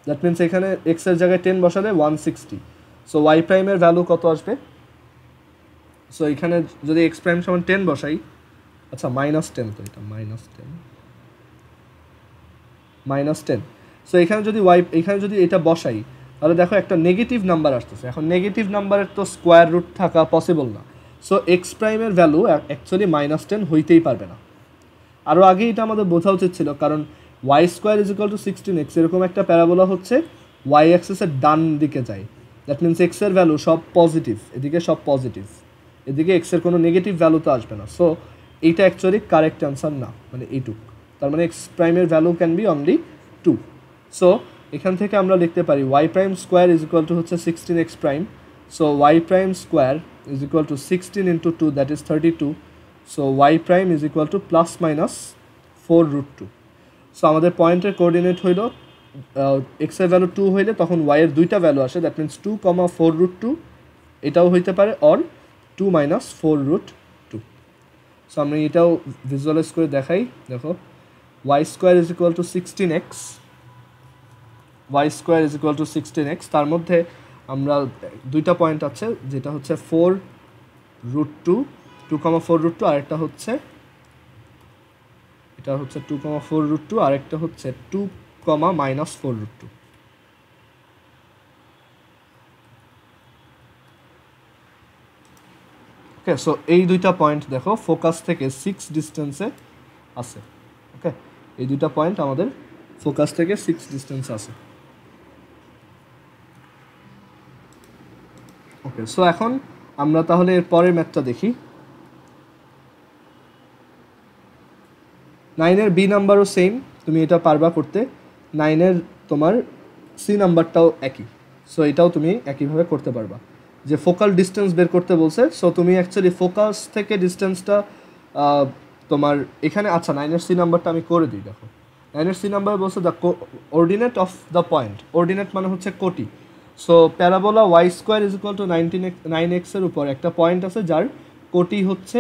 দ্যাট মিনস এখানে এক্সের জায়গায় 10 বসালে 160। সো ওয়াই প্রাইমের ভ্যালু কত আসবে? সো এখানে যদি এক্স প্রাইম সমান 10 বসাই, আচ্ছা -10, তো এটা -10, সো এখানে যদি এটা বসাই, তাহলে দেখো একটা নেগেটিভ নাম্বার আসতেছে। এখন নেগেটিভ নাম্বারের তো স্কোয়ার রুট থাকা পসিবল না, সো এক্স প্রাইমের ভ্যালু অ্যাকচুয়ালি -10 হইতেই পারবে না। আরও আগে এটা আমাদের বোঝা উচিত ছিল, কারণ y square is equal to 16x, এরকম একটা প্যারাবোলা হচ্ছে ওয়াই অ্যাক্সিসের ডান দিকে যায়, দ্যাট মিনস এক্সের ভ্যালু সব পজিটিভ, এদিকে সব পজিটিভ, এদিকে এক্সের কোনো নেগেটিভ ভ্যালু তো আসবে না। সো এইটা অ্যাকচুয়ালি কারেক্ট অ্যান্সার না, মানে এইটুক, তার মানে এক্স প্রাইমের value can be only 2। So এখান থেকে আমরা লিখতে পারি y prime square is equal to হচ্ছে 16x prime, so y prime square is equal to 16 × 2, that is 32, so y prime is equal to plus minus 4√2। So আমাদের পয়েন্টের কোঅর্ডিনেট হইল এক্সের ভ্যালু 2 হইলে তখন ওয়াইয়ের দুইটা ভ্যালু আসে, দ্যাট মিনস 2,4√2, এটাও হইতে পারে, অর 2 - 4√2। সো আমরা এটাও ভিজুয়ালাইজ করে দেখাই। দেখো y square is equal to 16x, y square is equal to 16x। তার মধ্যে আমরা দুইটা পয়েন্ট আছে, যেটা হচ্ছে 4√2, 2,4√2, আরেকটা হচ্ছে এটা হচ্ছে 2,4√2, আরেকটা হচ্ছে 2, -4√2। ওকে, সো এই দুইটা পয়েন্ট দেখো ফোকাস থেকে 6 ডিস্টেন্সে আছে। ওকে, এই দুইটা পয়েন্ট আমাদের ফোকাস থেকে 6 ডিস্টেন্সে আছে। ওকে, সো এখন আমরা তাহলে এর পরের ম্যাথটা দেখি। 9-এর বি নাম্বারও সেম, তুমি এটা পারবা করতে। 9-এর তোমার সি নাম্বারটাও একই, সো এটাও তুমি একইভাবে করতে পারবা। যে ফোকাল ডিস্টেন্স বের করতে বলছে, সো তুমি অ্যাকচুয়ালি ফোকাস থেকে ডিস্টেন্সটা তোমার এখানে, আচ্ছা 9-এর সি নাম্বারটা আমি করে দিই। দেখো 9-এর সি নাম্বার বলছে the ordinate of the point, ordinate মানে হচ্ছে কোটি। So parabola Y square is equal to 9x-এর উপর একটা পয়েন্ট আছে যার কোটি হচ্ছে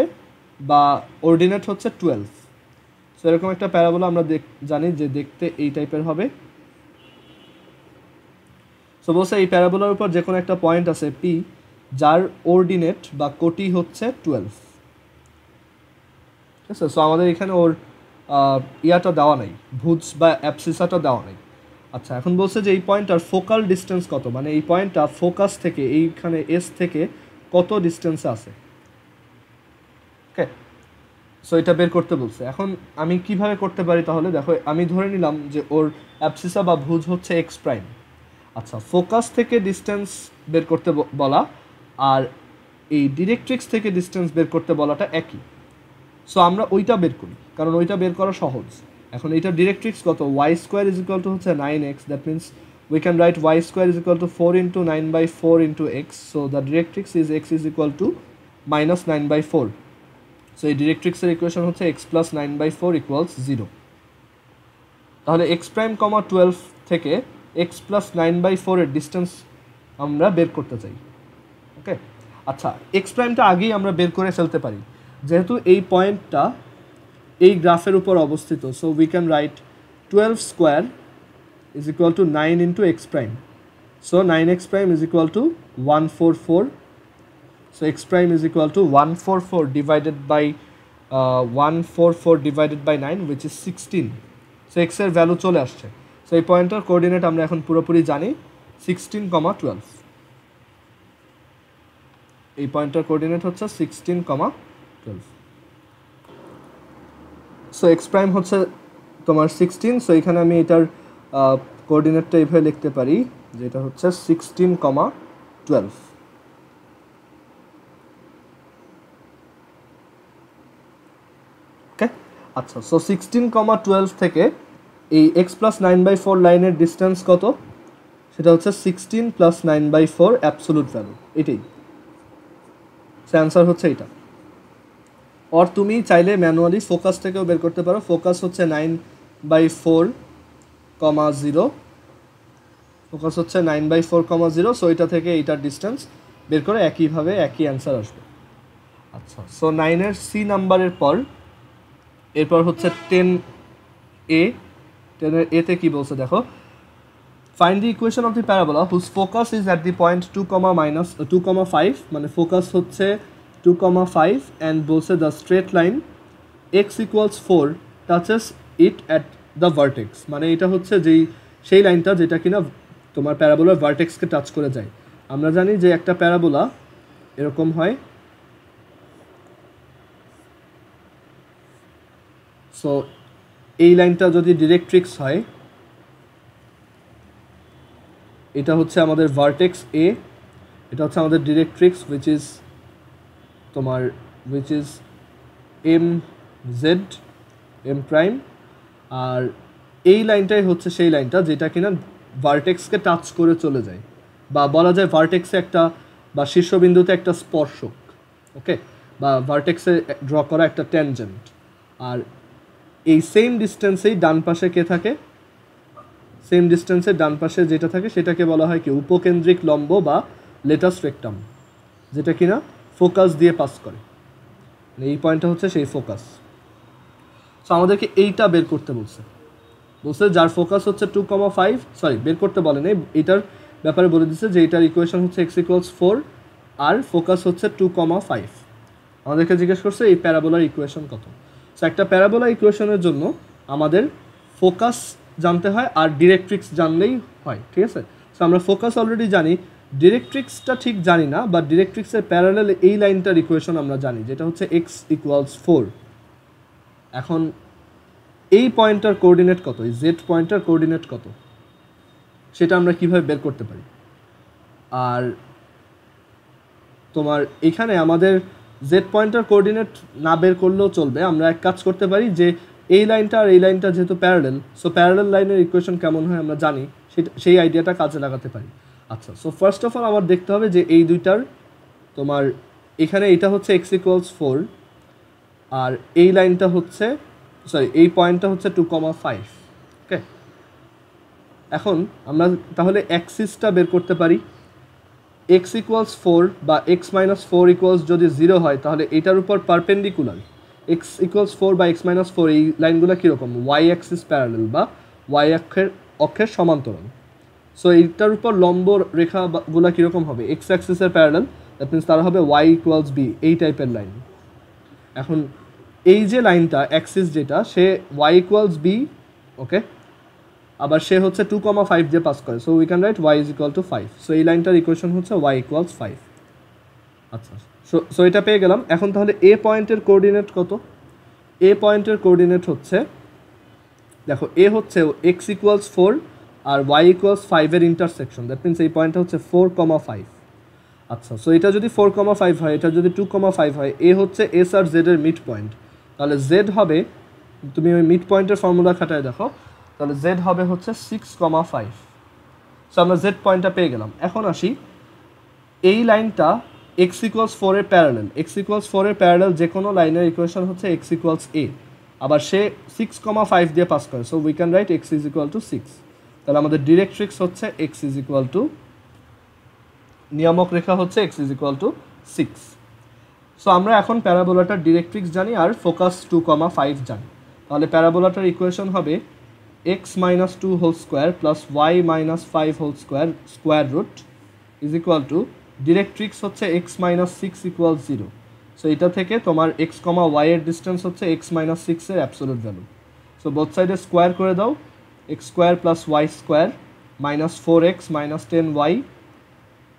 বা অর্ডিনেট হচ্ছে 12। সো এরকম একটা প্যারাবোলা আমরা জানি যে দেখতে এই টাইপের হবে। সো বলছে এই প্যারাবোলার উপর যে কোনো একটা পয়েন্ট আছে পি যার অর্ডিনেট বা কোটি হচ্ছে 12। ঠিক আছে, সো আমাদের এখানে ওর ইয়াটা দেওয়া নাই, ভুজ বা অ্যাবসিসাটা দেওয়া নাই। আচ্ছা, এখন বলছে যে এই পয়েন্টটার ফোকাল ডিস্টেন্স কত, মানে এই পয়েন্টটা ফোকাস থেকে এইখানে এস থেকে কত ডিস্টেন্সে আছে। ওকে, সো এটা বের করতে বলছে। এখন আমি কিভাবে করতে পারি তাহলে, দেখো আমি ধরে নিলাম যে ওর অ্যাবসিসা বা ভুজ হচ্ছে এক্স প্রাইম। আচ্ছা, ফোকাস থেকে ডিস্টেন্স বের করতে বলা আর এই ডিরেক্ট্রিক্স থেকে ডিস্টেন্স বের করতে বলাটা একই। সো আমরা ওইটা বের করি, কারণ ওইটা বের করা সহজ। এখন এইটা ডিরেক্ট্রিক্স কত, Y square is equal to হচ্ছে 9x, that means we can write Y square is equal to 4 × 9/4 × x। So the directrix is x is equal to -9/4। সো এই ডিরেক্ট্রিক্সের ইকুয়েশন হচ্ছে x + 9/4 = 0। তাহলে x প্রাইম, 12 থেকে x + 9/4 এর ডিস্টেন্স আমরা বের করতে চাই। ওকে, আচ্ছা x প্রাইমটা আগেই আমরা বের করে ফেলতে পারি, যেহেতু এই পয়েন্টটা এই গ্রাফের উপর অবস্থিত। So we can write 12 square is equal to 9 × x prime. So 9x prime is equal to 144। So x prime is equal to 144 divided by 9 which is 16। So x এর ভ্যালু চলে আসছে। সো এই পয়েন্টের কোঅর্ডিনেট আমরা এখন পুরোপুরি জানি, 16,12। এই পয়েন্টের কোঅর্ডিনেট হচ্ছে 16,12। সো এক্স প্রাইম হচ্ছে তোমার 16। সো এখানে আমি এটার কোঅর্ডিনেটটা এইভাবে লিখতে পারি, যেটা হচ্ছে 16,12। ওকে, আচ্ছা, সো 16,12 থেকে এই x + 9/4 লাইনের ডিস্টেন্স কত, সেটা হচ্ছে 16 + 9/4 অ্যাবসোলুট ভ্যালু, এটাই অ্যান্সার হচ্ছে এটা। আর তুমি চাইলে ম্যানুয়ালি ফোকাস থেকেও বের করতে পারো। ফোকাস হচ্ছে 9/4, 0, ফোকাস হচ্ছে 9/4, 0। সো এটা থেকে এইটার ডিস্টেন্স বের করে একইভাবে একই অ্যান্সার আসবে। আচ্ছা, সো 9-এর সি নাম্বারের পর এরপর হচ্ছে 10A। 10-এর এতে কি বলছে দেখো, find the equation of the parabola whose focus is at the point 2,5, মানে ফোকাস হচ্ছে 2,5 অ্যান্ড বলছে the straight line x = 4 touches it at the vertex, মানে এটা হচ্ছে সেই লাইনটা যেটা কিনা তোমার প্যারাবোলার ভার্টেক্সকে টাচ করে যায়। আমরা জানি যে একটা প্যারাবোলা এরকম হয়। সো এই লাইনটা যদি ডিরেক্ট্রিক্স হয়, এটা হচ্ছে আমাদের ভার্টেক্স এ, এটা হচ্ছে আমাদের ডিরেক্ট্রিক্স উইচ ইজ m প্রাইম, আর এই লাইনটাই হচ্ছে সেই লাইনটা যেটা কিনা ভার্টেক্সকে টাচ করে চলে যায়, বা বলা যায় ভার্টেক্সে একটা বা শীর্ষবিন্দুতে একটা স্পর্শক। ওকে, বা ভার্টেক্সে ড্র করা একটা ট্যানজেন্ট। আর এই সেম ডিস্টেন্সেই ডান পাশে কে থাকে, সেম ডিস্টেন্সের ডান পাশে যেটা থাকে সেটাকে বলা হয় কি উপকেন্দ্রিক লম্ব বা লেটাস রেক্টাম, যেটা কিনা ফোকাস দিয়ে পাস করে। এই পয়েন্টটা হচ্ছে সেই ফোকাস। সো আমাদেরকে এইটা বের করতে বলছে যার ফোকাস হচ্ছে 2,5, সরি বের করতে বলে নেই, এটার ব্যাপারে বলে দিচ্ছে যে এটার ইকুয়েশন হচ্ছে x=4 আর ফোকাস হচ্ছে 2,5। আমাদেরকে জিজ্ঞেস করছে এই প্যারাবোলার ইকুয়েশন কত। সো একটা প্যারাবোলার ইকুয়েশনের জন্য আমাদের ফোকাস জানতে হয় আর ডিরেক্ট্রিক্স জানলেই হয়, ঠিক আছে। সো আমরা ফোকাস অলরেডি জানি, ডিরেক্ট্রিক্সটা ঠিক জানি না, বা ডিরেক্ট্রিক্সের প্যারালেল এই লাইনটার ইকুয়েশন আমরা জানি, যেটা হচ্ছে x=4। এখন এই পয়েন্টটার কোঅর্ডিনেট কত, এই জেড পয়েন্টটার কোঅর্ডিনেট কত, সেটা আমরা কিভাবে বের করতে পারি। আর তোমার এখানে আমাদের জেড পয়েন্টটার কোঅর্ডিনেট না বের করলেও চলবে, আমরা এক কাজ করতে পারি যে এই লাইনটা আর এই লাইনটা যেহেতু প্যারালেল, সো প্যারালেল লাইনের ইকুয়েশন কেমন হয় আমরা জানি, সেই আইডিয়াটা কাজে লাগাতে পারি। আচ্ছা, সো ফার্স্ট অফ অল আমার দেখতে হবে যে এই দুইটার তোমার এখানে এটা হচ্ছে x=4 আর এই লাইনটা হচ্ছে, সরি এই পয়েন্টটা হচ্ছে 2,5। ওকে, এখন আমরা তাহলে অ্যাক্সিসটা বের করতে পারি। x=4 বা x-4 যদি 0 হয় তাহলে এটার উপর পারপেন্ডিকুলার x=4 বা x-4 এই লাইনগুলো কীরকম, y অ্যাক্সিস প্যারালেল বা y অক্ষের সমান্তরাল। সো এইটার উপর লম্ব রেখাগুলো কীরকম হবে, x অ্যাক্সিসের প্যারালেল, দ্যাট মিনস তারা হবে y=b, এই টাইপের লাইন। এখন এই যে লাইনটা অ্যাক্সিস যেটা, সে y=b, ওকে, আবার সে হচ্ছে 2,5 দিয়ে পাস করে, so we can right y=5। So এই লাইনটার ইকুয়েশন হচ্ছে y=5। আচ্ছা, সো এটা পেয়ে গেলাম। এখন তাহলে এ পয়েন্টের কোঅর্ডিনেট কত, এ পয়েন্টের কোঅর্ডিনেট হচ্ছে, দেখো এ হচ্ছে x=4 আর y=5 এর ইন্টারসেকশন, দ্যাট মিনস এই পয়েন্টটা হচ্ছে 4,5। আচ্ছা, সো এটা যদি 4,5 হয়, এটা যদি 2,5 হয়, এ হচ্ছে এস আর জেড এর মিড পয়েন্ট, তাহলে জেড হবে, তুমি ওই মিড পয়েন্টের ফর্মুলা খাটায় দেখো, তাহলে জেড হবে হচ্ছে 6,5। সো আমরা জেড পয়েন্টটা পেয়ে গেলাম। এখন আসি এই লাইনটা x=4 এর প্যারালেল, x=4 এর প্যারালেল যে কোনো লাইনের ইকুয়েশন হচ্ছে x=a, আবার সে 6,5 দিয়ে পাস করে, so we can right x=6। তাহলে আমাদের ডিরেক্ট্রিক্স হচ্ছে x= নিয়ামক রেখা হচ্ছে x=6। সো আমরা এখন প্যারাবোলাটার ডিরেক্ট্রিক্স জানি আর ফোকাস 2,5 জানি। তাহলে প্যারাবোলাটার ইকুয়েশন হবে x-2 whole square plus y-5 whole square square root is equal to, directrix হচ্ছে x-6 = 0। সো এটা থেকে তোমার x, y এর ডিস্টেন্স হচ্ছে x-6 এর অ্যাবসোলিউট ভ্যালু। সো বোথ সাইডে স্কোয়ার করে দাও, x² plus y² minus 4x minus 10y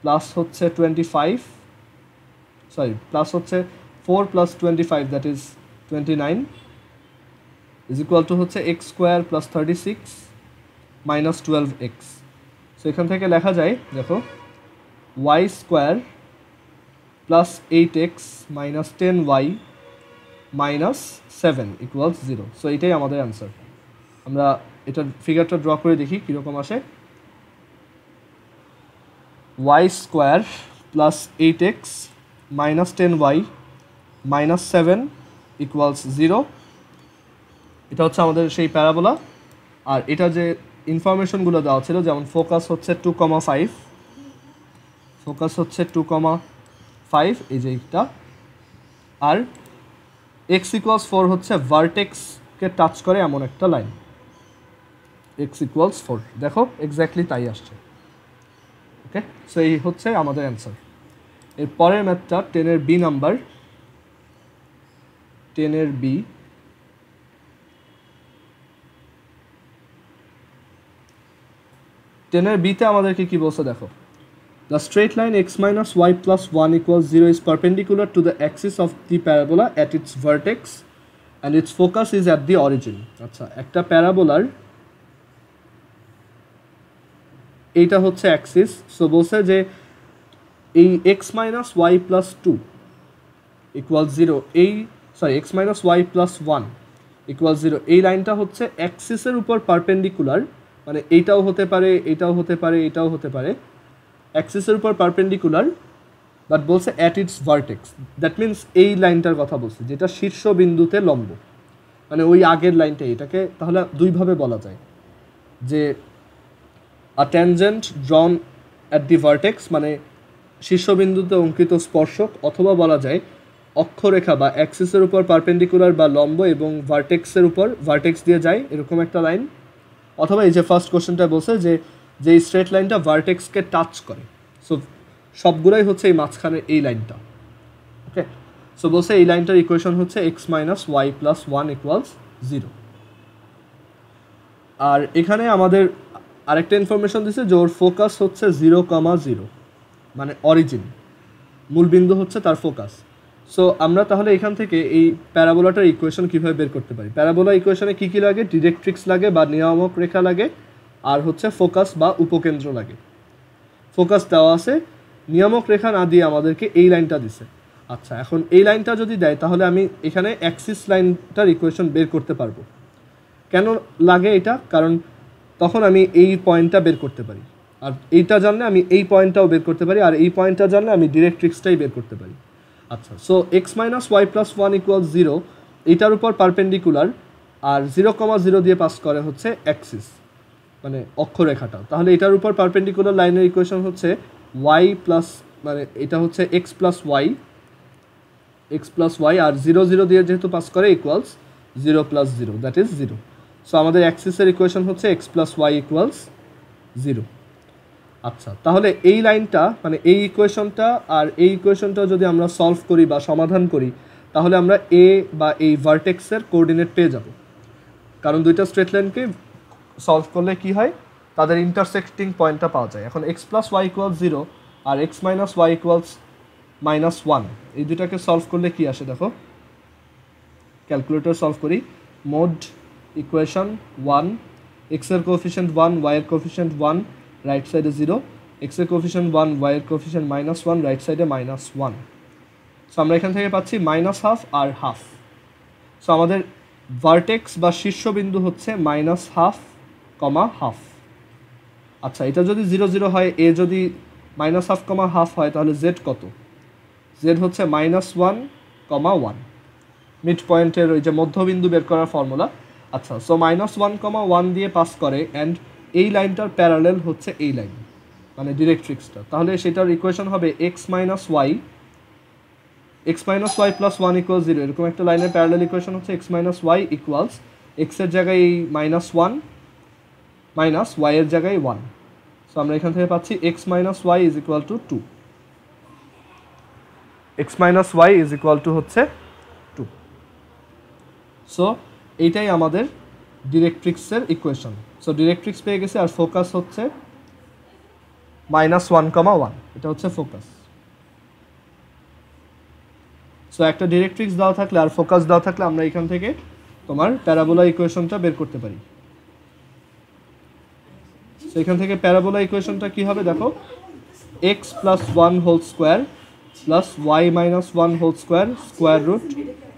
plus হচ্ছে 25, সরি প্লাস হচ্ছে 4 plus 25 that is 29 is equal to হচ্ছে x² plus 36 minus 12x। So এখান থেকে লেখা যায়, দেখো y² plus 8x minus 10y minus 7 = 0। So এটাই আমাদের অ্যান্সার। আমরা এটার ফিগারটা ড্র করে দেখি কীরকম আসে। y² plus 8x minus 10y minus 7 = 0। এটা হচ্ছে আমাদের সেই প্যারাবোলা। আর এটা যে ইনফরমেশনগুলো দেওয়া ছিল, যেমন ফোকাস হচ্ছে 2,5, ফোকাস হচ্ছে 2,5 এই যে এটা, আর x=4 হচ্ছে ভার্টেক্সকে টাচ করে এমন একটা লাইন, x=4। দেখো এক্স্যাক্টলি তাই আসছে। ওকে, সো এই হচ্ছে আমাদের অ্যান্সার। এর পরের ম্যাথটা 10-এর বি নাম্বার, 10-এর বি। টেনের বিতে আমাদেরকে কি বলছে দেখো, the straight line x-y plus 1 = 0 is perpendicular to the axis of the parabola at its vertex and its focus is at the origin। আচ্ছা, একটা প্যারাবোলার এইটা হচ্ছে অ্যাক্সিস। সো বলছে যে এই x-y plus 2 = 0, এই সরি x-y plus 1 = 0 এই লাইনটা হচ্ছে অ্যাক্সিসের উপর পারপেন্ডিকুলার, মানে এইটাও হতে পারে, এটাও হতে পারে, এটাও হতে পারে, অ্যাক্সিসের উপর পারপেন্ডিকুলার বাট বলছে at it's vertex, that means এই লাইনটার কথা বলছে যেটা শীর্ষবিন্দুতে লম্ব, মানে ওই আগের লাইনটা। এটাকে তাহলে দুইভাবে বলা যায় যে a tangent drawn at the vertex মানে শীর্ষবিন্দুতে অঙ্কিত স্পর্শক, অথবা বলা যায় অক্ষরেখা বা অ্যাক্সিসের উপর পারপেন্ডিকুলার বা লম্ব এবং ভার্টেক্সের উপর ভার্টেক্স দিয়ে যায় এরকম একটা লাইন। অথবা এই যে ফার্স্ট কোশ্চেনটা বলছে যে যে স্ট্রেট লাইনটা ভার্টেক্সকে টাচ করে, সো সবগুলোই হচ্ছে এই মাঝখানে এই লাইনটা। ওকে, সো বলছে এই লাইনটার ইকুয়েশন হচ্ছে x minus y plus one equals 0। আর এখানে আমাদের আরেকটা ইনফরমেশন দিচ্ছে যে ওর ফোকাস হচ্ছে 0,0, মানে অরিজিন, মূলবিন্দু হচ্ছে তার ফোকাস। সো আমরা তাহলে এখান থেকে এই প্যারাবোলাটার ইকুয়েশন কীভাবে বের করতে পারি? প্যারাবোলা ইকুয়েশনে কী কী লাগে? ডিরেক্ট্রিক্স লাগে বা নিয়ামক রেখা লাগে, আর হচ্ছে ফোকাস বা উপকেন্দ্র লাগে। ফোকাস দেওয়া আছে, নিয়ামক রেখা না দিয়ে আমাদেরকে এই লাইনটা দিছে। আচ্ছা, এখন এই লাইনটা যদি দেয় তাহলে আমি এখানে অ্যাক্সিস লাইনটার ইকুয়েশন বের করতে পারবো। কেন লাগে এটা? কারণ তখন আমি এই পয়েন্টটা বের করতে পারি, আর এইটা জানলে আমি এই পয়েন্টটাও বের করতে পারি, আর এই পয়েন্টটা জানলে আমি ডিরেক্ট্রিক্সটাই বের করতে পারি। আচ্ছা, so x minus y plus one equal 0 এটার উপর পারপেন্ডিকুলার, আর 0,0 দিয়ে পাস করে হচ্ছে অ্যাক্সিস মানে অক্ষরেখাটা। তাহলে এটার উপর পারপেন্ডিকুলার লাইনের ইকুয়েশন হচ্ছে ওয়াই প্লাস, মানে এটা হচ্ছে এক্স প্লাস ওয়াই, আর 0,0 দিয়ে যেহেতু পাস করে equals 0 plus 0, that is 0। So আমাদের অ্যাক্সিসের ইকুয়েশন হচ্ছে এক্স প্লাস ওয়াই ইকুয়ালস 0। আচ্ছা, তাহলে এই লাইনটা মানে এই ইকুয়েশনটা আর এই ইকুয়েশনটা যদি আমরা সলভ করি বা সমাধান করি তাহলে আমরা এ বা এই ভার্টেক্সের কোঅর্ডিনেট পেয়ে যাব। কারণ দুইটা স্ট্রেট লাইনকে সলভ করলে কি হয়, তাদের ইন্টারসেক্টিং পয়েন্টটা পাওয়া যায়। এখন এক্স প্লাস ওয়াই ইকুয়ালস 0 আর এক্স মাইনাস ওয়াই ইকুয়ালস -1, এই দুটাকে সলভ করলে কি আসে দেখো, ক্যালকুলেটর সলভ করি। মোড ইকুয়েশন 1, এক্সের কোএফিসিয়েন্ট 1, ওয়াইয়ের কোএফিসিয়েন্ট 1, রাইট সাইডে 0, এক্সের কোএফিসিয়েন্ট 1, ওয়াইয়ের কোএফিসিয়েন্ট -1, রাইট সাইডে -1। সো আমরা এখান থেকে পাচ্ছি -1/2 আর 1/2। সো আমাদের ভার্টেক্স বা শীর্ষবিন্দু হচ্ছে -1/2, 1/2। আচ্ছা, এটা যদি 0, 0 হয়, এ যদি -1/2, 1/2 হয়, তাহলে জেড কত? জেড হচ্ছে -1, 1। মিড পয়েন্টের ওই যে মধ্যবিন্দু বের করার ফর্মুলা। আচ্ছা, সো -1, 1 দিয়ে পাস করে, অ্যান্ড এই লাইনটার প্যারালেল হচ্ছে এই লাইন মানে ডিরেক্ট্রিক্সটা। তাহলে সেটার ইকুয়েশন হবে x minus y plus 1 equal 0। এরকম একটা লাইনের প্যারালেল ইকুয়েশন হচ্ছে এক্স মাইনাস ওয়াই ইকুয়ালস এক্সের জায়গায় এই -1 মাইনাস ওয়াইয়ের জায়গায় 1। সো আমরা এখান থেকে পাচ্ছি x minus y is equal to 2। X minus y is equal to হচ্ছে 2। সো এইটাই আমাদের ডিরেক্ট্রিক্সের ইকুয়েশন। সো ডিরেক্ট্রিক্স পেয়ে গেছে, আর ফোকাস হচ্ছে -1,1, এটা হচ্ছে ফোকাস। সো একটা ডিরেক্ট্রিক্স দেওয়া থাকলে আর ফোকাস দেওয়া থাকলে আমরা এখান থেকে তোমার প্যারাবোলা ইকুয়েশনটা বের করতে পারি। সো এখান থেকে প্যারাবোলা ইকুয়েশনটা কি হবে দেখো, x plus 1 whole square plus y minus 1 whole square square root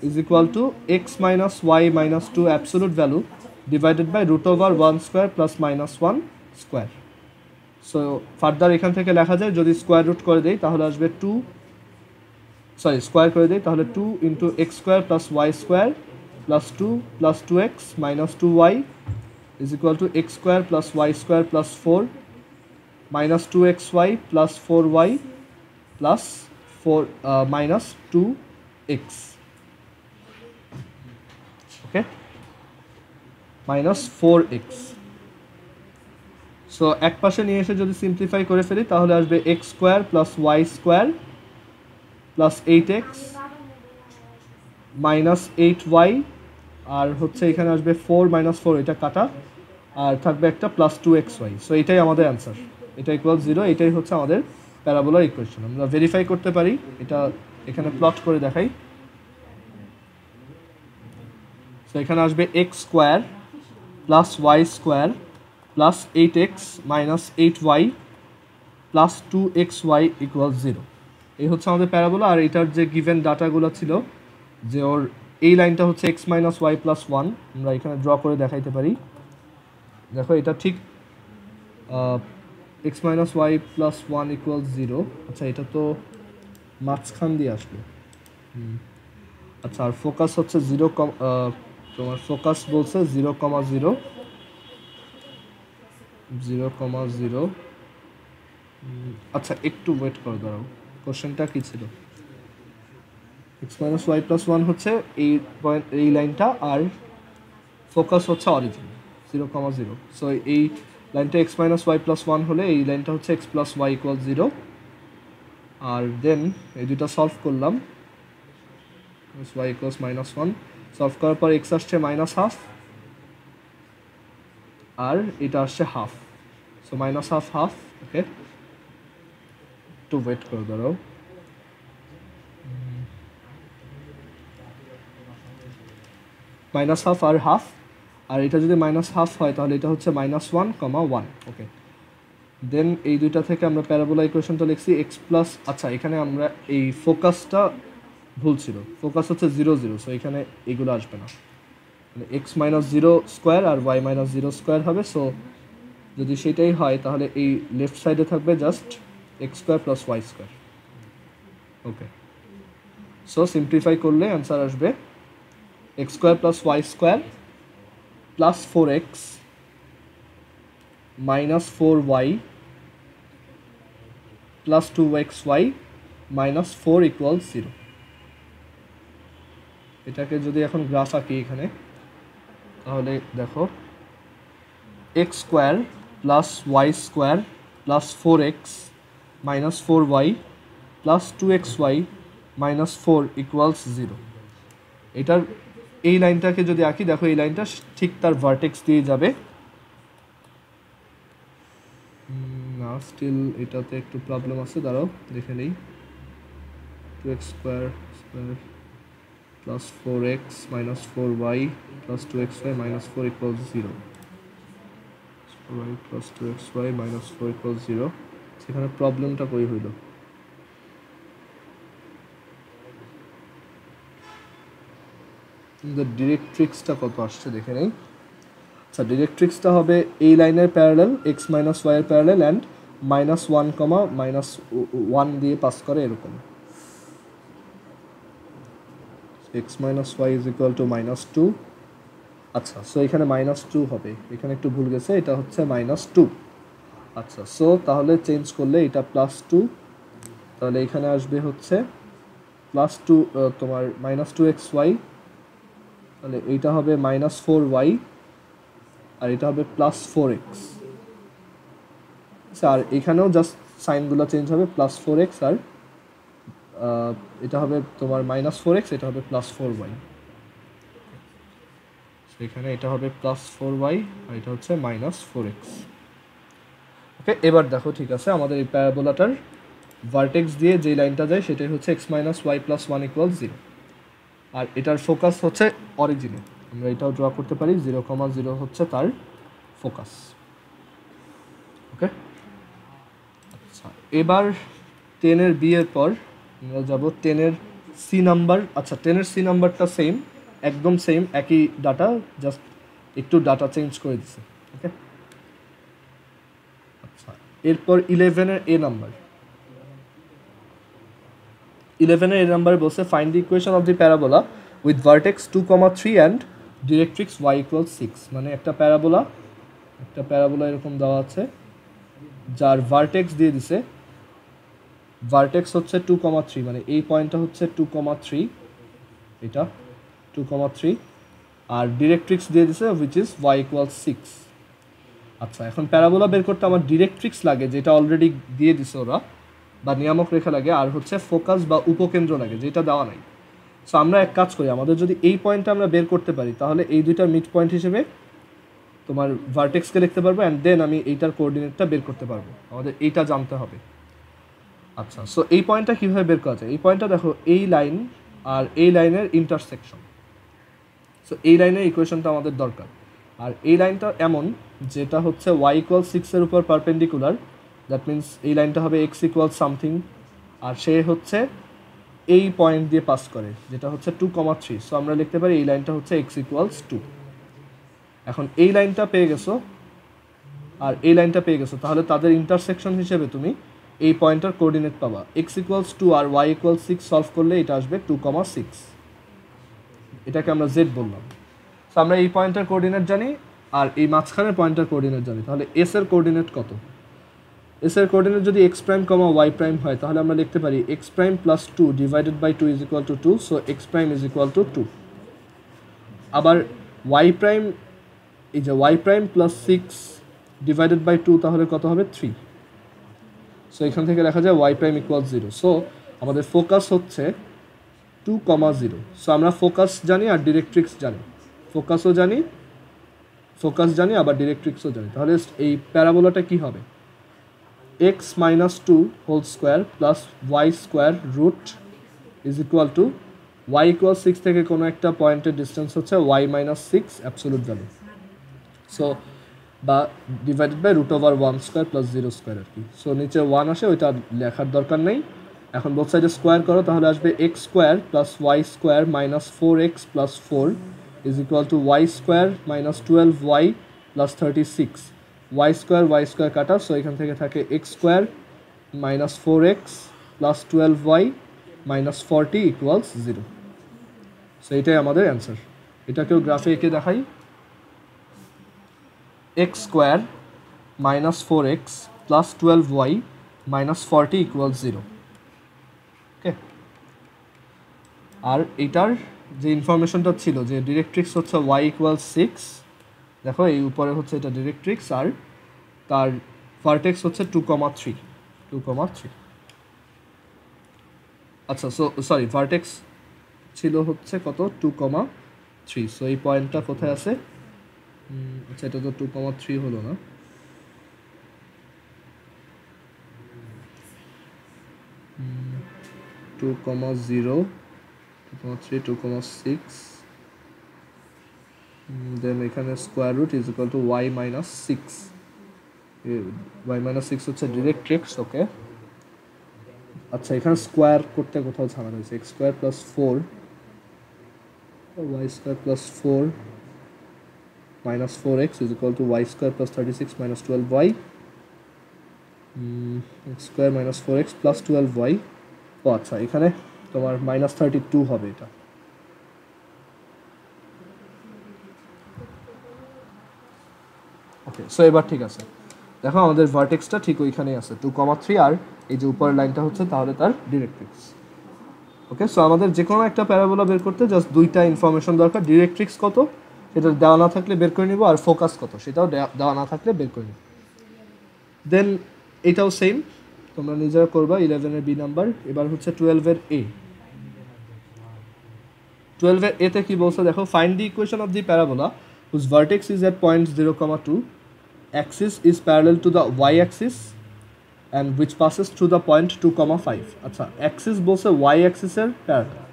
is equal to x minus y minus 2 absolute value divided by √1 square plus -1 square. So further এখান থেকে লেখা যায়, যদি স্কোয়ার রুট করে দেই তাহলে আসবে স্কোয়ার করে দেই তাহলে 2 into x square plus Y square plus 2 plus 2x minus 2y is equal to x square plus Y square plus 4 minus 2xy plus 4y plus 4 minus 2x। Okay, -4x। So এক পাশে নিয়ে এসে যদি সিম্পলিফাই করে ফেলি তাহলে আসবে x square plus Y square plus 8x minus 8y, আর হচ্ছে এখানে আসবে 4 - 4, এটা কাটা, আর থাকবে একটা প্লাস 2xy। সো এটাই আমাদের অ্যান্সার, এটা ইকুয়াল 0। এটাই হচ্ছে আমাদের প্যারাবোলার ইকুয়েশন। আমরা ভেরিফাই করতে পারি, এটা এখানে প্লট করে দেখাই। সো এখানে আসবে x square plus Y square plus 8x minus 8y plus 2xy equal 0। এই হচ্ছে আমাদের প্যারাবোলা। আর এটার যে গিভেন ডাটাগুলো ছিল, যে ওর এই লাইনটা হচ্ছে এক্স মাইনাস ওয়াই প্লাস 1, আমরা এখানে ড্র করে দেখাইতে পারি। দেখো এটা ঠিক x minus y plus 1 equal 0। আচ্ছা, এটা তো মাঝখান দিয়ে আসবে। আচ্ছা, আর ফোকাস হচ্ছে তোমার ফোকাস বলছে 0,0 0,0। আচ্ছা একটু ওয়েট করো, দাঁড়াও, কোশ্চেনটা কি ছিল? X minus y plus one হচ্ছে এই লাইনটা, আর ফোকাস হচ্ছে অরিজিন 0,0। সো এই লাইনটা x minus y plus one হলে এই লাইনটা হচ্ছে এক্স প্লাস ওয়াই ইকুয়াল 0। আর দেন এই দুটা সলভ করলাম, ওয়াই ইকুয়ালস -1, সলভ করার পর এক্স আসছে -1/2 আর এটা আসছে হাফ, সো -1/2 ওকে। একটু ওয়েট করে দাঁড়াও, -1/2 আর হাফ, আর এটা যদি -1/2 হয় তাহলে এটা হচ্ছে -1,1 ওকে। দেন এই দুইটা থেকে আমরা প্যারাবোলা ইকুয়েশনটা লিখছি এক্স প্লাস, আচ্ছা এখানে আমরা এই ফোকাসটা ভুল ছিল, ফোকাস হচ্ছে 0, 0, সো এখানে এইগুলো আসবে না, মানে এক্স -0² আর ওয়াই -0² হবে। সো যদি সেটাই হয় তাহলে এই লেফট সাইডে থাকবে জাস্ট x² প্লাস y²। ওকে, সো সিম্পলিফাই করলে অ্যান্সার আসবে x² plus y² plus 4x minus 4y plus 2xy minus 4 equal 0। এটাকে যদি এখন গ্রাফ আঁকি এখানে, তাহলে দেখো x² plus y² plus 4x minus 4y plus 2xy minus 4 equals 0। এটার এই লাইনটাকে যদি আঁকি, দেখো এই লাইনটা ঠিক তার ভার্টেক্স দিয়ে যাবে না, স্টিল এটাতে একটু প্রবলেম আছে, দাঁড়াও দেখে নেই। 2x² plus 4x minus 4y plus 2xy minus 4 equals 0, y plus 2xy minus 4 equals 0। সেখানে প্রবলেমটা কই হইল? ডিরেক্ট্রিক্সটা কত আসছে দেখে নেই। আচ্ছা, ডিরেক্ট্রিক্সটা হবে এই লাইনের প্যারালেল এক্স মাইনাস ওয়াইয়ের প্যারালেল অ্যান্ড -1, দিয়ে পাস করে এরকম। X minus y is equal to -2। আচ্ছা, সো এখানে -2 হবে, এখানে একটু ভুল গেছে, এটা হচ্ছে -2। আচ্ছা, সো তাহলে চেঞ্জ করলে এটা +2, তাহলে এখানে আসবে হচ্ছে +2, তোমার -2xy, তাহলে এইটা হবে -4y আর এটা হবে +4x। আচ্ছা, আর এখানেও জাস্ট সাইনগুলো চেঞ্জ হবে, +4x আর এটা হবে তোমার -4x, এটা হবে +4y। এখানে এটা হবে +4y আর এটা হচ্ছে -4x। ওকে, এবার দেখো ঠিক আছে, আমাদের এই প্যারাবোলাটার ভার্টেক্স দিয়ে যে লাইনটা যায় সেটাই হচ্ছে x minus y plus 1 equal 0, আর এটার ফোকাস হচ্ছে অরিজিনে। আমরা এটাও ড্র করতে পারি, 0,0 হচ্ছে তার ফোকাস। ওকে, আচ্ছা এবার 10-এর বি এর পর আমরা যাব 10-এর সি নাম্বার। আচ্ছা, 10-এর সি নাম্বারটা সেম, একদম সেম, একই ডাটা, জাস্ট একটু ডাটা চেঞ্জ করে দিছে। ওকে, আচ্ছা এরপর 11-এর এ নাম্বার। 11-এর এ নাম্বার বলছে find the equation of the parabola with vertex 2,3 and directrix y equal 6। মানে একটা প্যারাবোলা এরকম দেওয়া আছে যার ভার্টেক্স দিয়ে দিছে, ভার্টেক্স হচ্ছে 2,3, মানে এই পয়েন্টটা হচ্ছে 2,3, এটা 2,3, আর ডিরেক্ট্রিক্স দিয়ে দিছে হুইচ ইজ y ইকুয়াল 6। আচ্ছা, এখন প্যারাবোলা বের করতে আমার ডিরেক্ট্রিক্স লাগে, যেটা অলরেডি দিয়ে দিছে ওরা, বা নিয়ামক রেখা লাগে, আর হচ্ছে ফোকাস বা উপকেন্দ্র লাগে, যেটা দেওয়া নাই। সো আমরা এক কাজ করি, আমাদের যদি এই পয়েন্টটা আমরা বের করতে পারি তাহলে এই দুইটার মিড পয়েন্ট হিসেবে তোমার ভার্টেক্সকে লিখতে পারবো, অ্যান্ড দেন আমি এইটার কোঅর্ডিনেটটা বের করতে পারবো। আমাদের এইটা জানতে হবে। আচ্ছা, সো এই পয়েন্টটা কীভাবে বের করা যায়? এই পয়েন্টটা দেখো, এই লাইন আর এই লাইনের ইন্টারসেকশন। সো এই লাইনের ইকুয়েশনটা আমাদের দরকার, আর এই লাইনটা এমন যেটা হচ্ছে y ইকুয়াল 6-এর উপর পারপেন্ডিকুলার, দ্যাট মিন্স এই লাইনটা হবে x ইকুয়াল সামথিং, আর সে হচ্ছে এই পয়েন্ট দিয়ে পাস করে যেটা হচ্ছে 2,3। সো আমরা লিখতে পারি এই লাইনটা হচ্ছে x ইকুয়ালস 2। এখন এই লাইনটা পেয়ে গেছো আর এই লাইনটা পেয়ে গেছো, তাহলে তাদের ইন্টারসেকশন হিসেবে তুমি এই পয়েন্টটার কোঅর্ডিনেট পাবা। এক্স ইকুয়ালস 2 আর ওয়াই ইকুয়াল 6 সলভ করলে এটা আসবে 2,6, এটাকে আমরা জেড বললাম। সো আমরা এই পয়েন্টটার কোঅর্ডিনেট জানি আর এই মাঝখানের পয়েন্টটার কোঅর্ডিনেট জানি, তাহলে এস এর কোঅর্ডিনেট কত? এস এর কোঅর্ডিনেট যদি x prime comma Y prime হয় তাহলে আমরা লিখতে পারি x prime plus 2 divided by 2 is equal to 2, so x prime is equal to 2। আবার ওয়াই প্রাইম, এই যে y prime plus 6 divided by 2 তাহলে কত হবে? 3। সো এখান থেকে লেখা যায় ওয়াই প্রাইম ইকুয়াল 0। সো আমাদের ফোকাস হচ্ছে 2,0। সো আমরা ফোকাস জানি আর ডিরেক্ট্রিক্স জানি, ফোকাস জানি আবার ডিরেক্ট্রিক্সও জানি। তাহলে এই প্যারাবোলাটা কি হবে? X minus 2 whole square plus Y square root is equal to Y equal 6 থেকে কোনো একটা পয়েন্টের ডিস্টেন্স হচ্ছে Y minus 6 absolute value, so বা divided by root over 1 square plus 0 square আর কি। সো নিচে 1 আসে, ওইটা লেখার দরকার নেই। এখন বোথ সাইডে স্কোয়ার করো, তাহলে আসবে x square plus Y square minus 4x plus 4 is equal to y square minus 12y plus 36। Y square কাটা, সো এখান থেকে থাকে x square minus 4x plus 12y minus 40 equals 0। So এটাই আমাদের অ্যান্সার। এটাকেও গ্রাফে এঁকে দেখাই। X square minus 4x plus 12y minus 40 equals 0। Okay, আর এটার যে ইনফরমেশনটা ছিল যে ডিরেক্ট্রিক্স হচ্ছে ওয়াই ইকুয়াল 6, দেখো এই উপরে হচ্ছে এটা ডিরেক্ট্রিক্স আর তার ভার্টেক্স হচ্ছে 2,3। আচ্ছা, সরি ভার্টেক্স ছিল হচ্ছে কত? 2,3। সো এই পয়েন্টটা কোথায় আছে? আচ্ছা, এটা তো 2,3 হলো না, টু কমা 0, 2,3, 2,6, দেন এখানে square root is equal to y minus 6। Y minus 6 হচ্ছে ডিরেক্ট্রিক্স। ওকে, আচ্ছা এখানে স্কোয়ার করতে কোথাও ঝামেলা হয়েছে। X square plus 4 y square plus 4 minus 4x is equal to y square plus 36 minus 12y, x square minus 4x plus 12y। ও আচ্ছা, এখানে তোমার মাইনাস 32 হবে এটা। ওকে, সো এবার ঠিক আছে, দেখো আমাদের ভার্টেক্সটা ঠিক ওইখানেই আছে 2,3, আর এই যে উপরের লাইনটা হচ্ছে তাহলে তার ডিরেক্ট্রিক্স। ওকে, সো আমাদের যে কোনো একটা প্যারাবোলা বের করতে জাস্ট দুইটা ইনফরমেশন দরকার। ডিরেক্ট্রিক্স কত সেটা দেওয়া না থাকলে বের করে নিব, আর ফোকাস কত সেটাও দেওয়া না থাকলে বের করে নিব। দেন এটাও সেম, তোমরা নিজেরা করবা। 11-এর বি নাম্বার। এবার হচ্ছে 12-এর এ। 12-এর এতে কি বলছে দেখো, find the equation of the parabola whose vertex is at point 0,2, axis is parallel to the y-axis and which passes through the point 2,5. আচ্ছা, অ্যাক্সিস বলছে y-axis-এর প্যারালাল,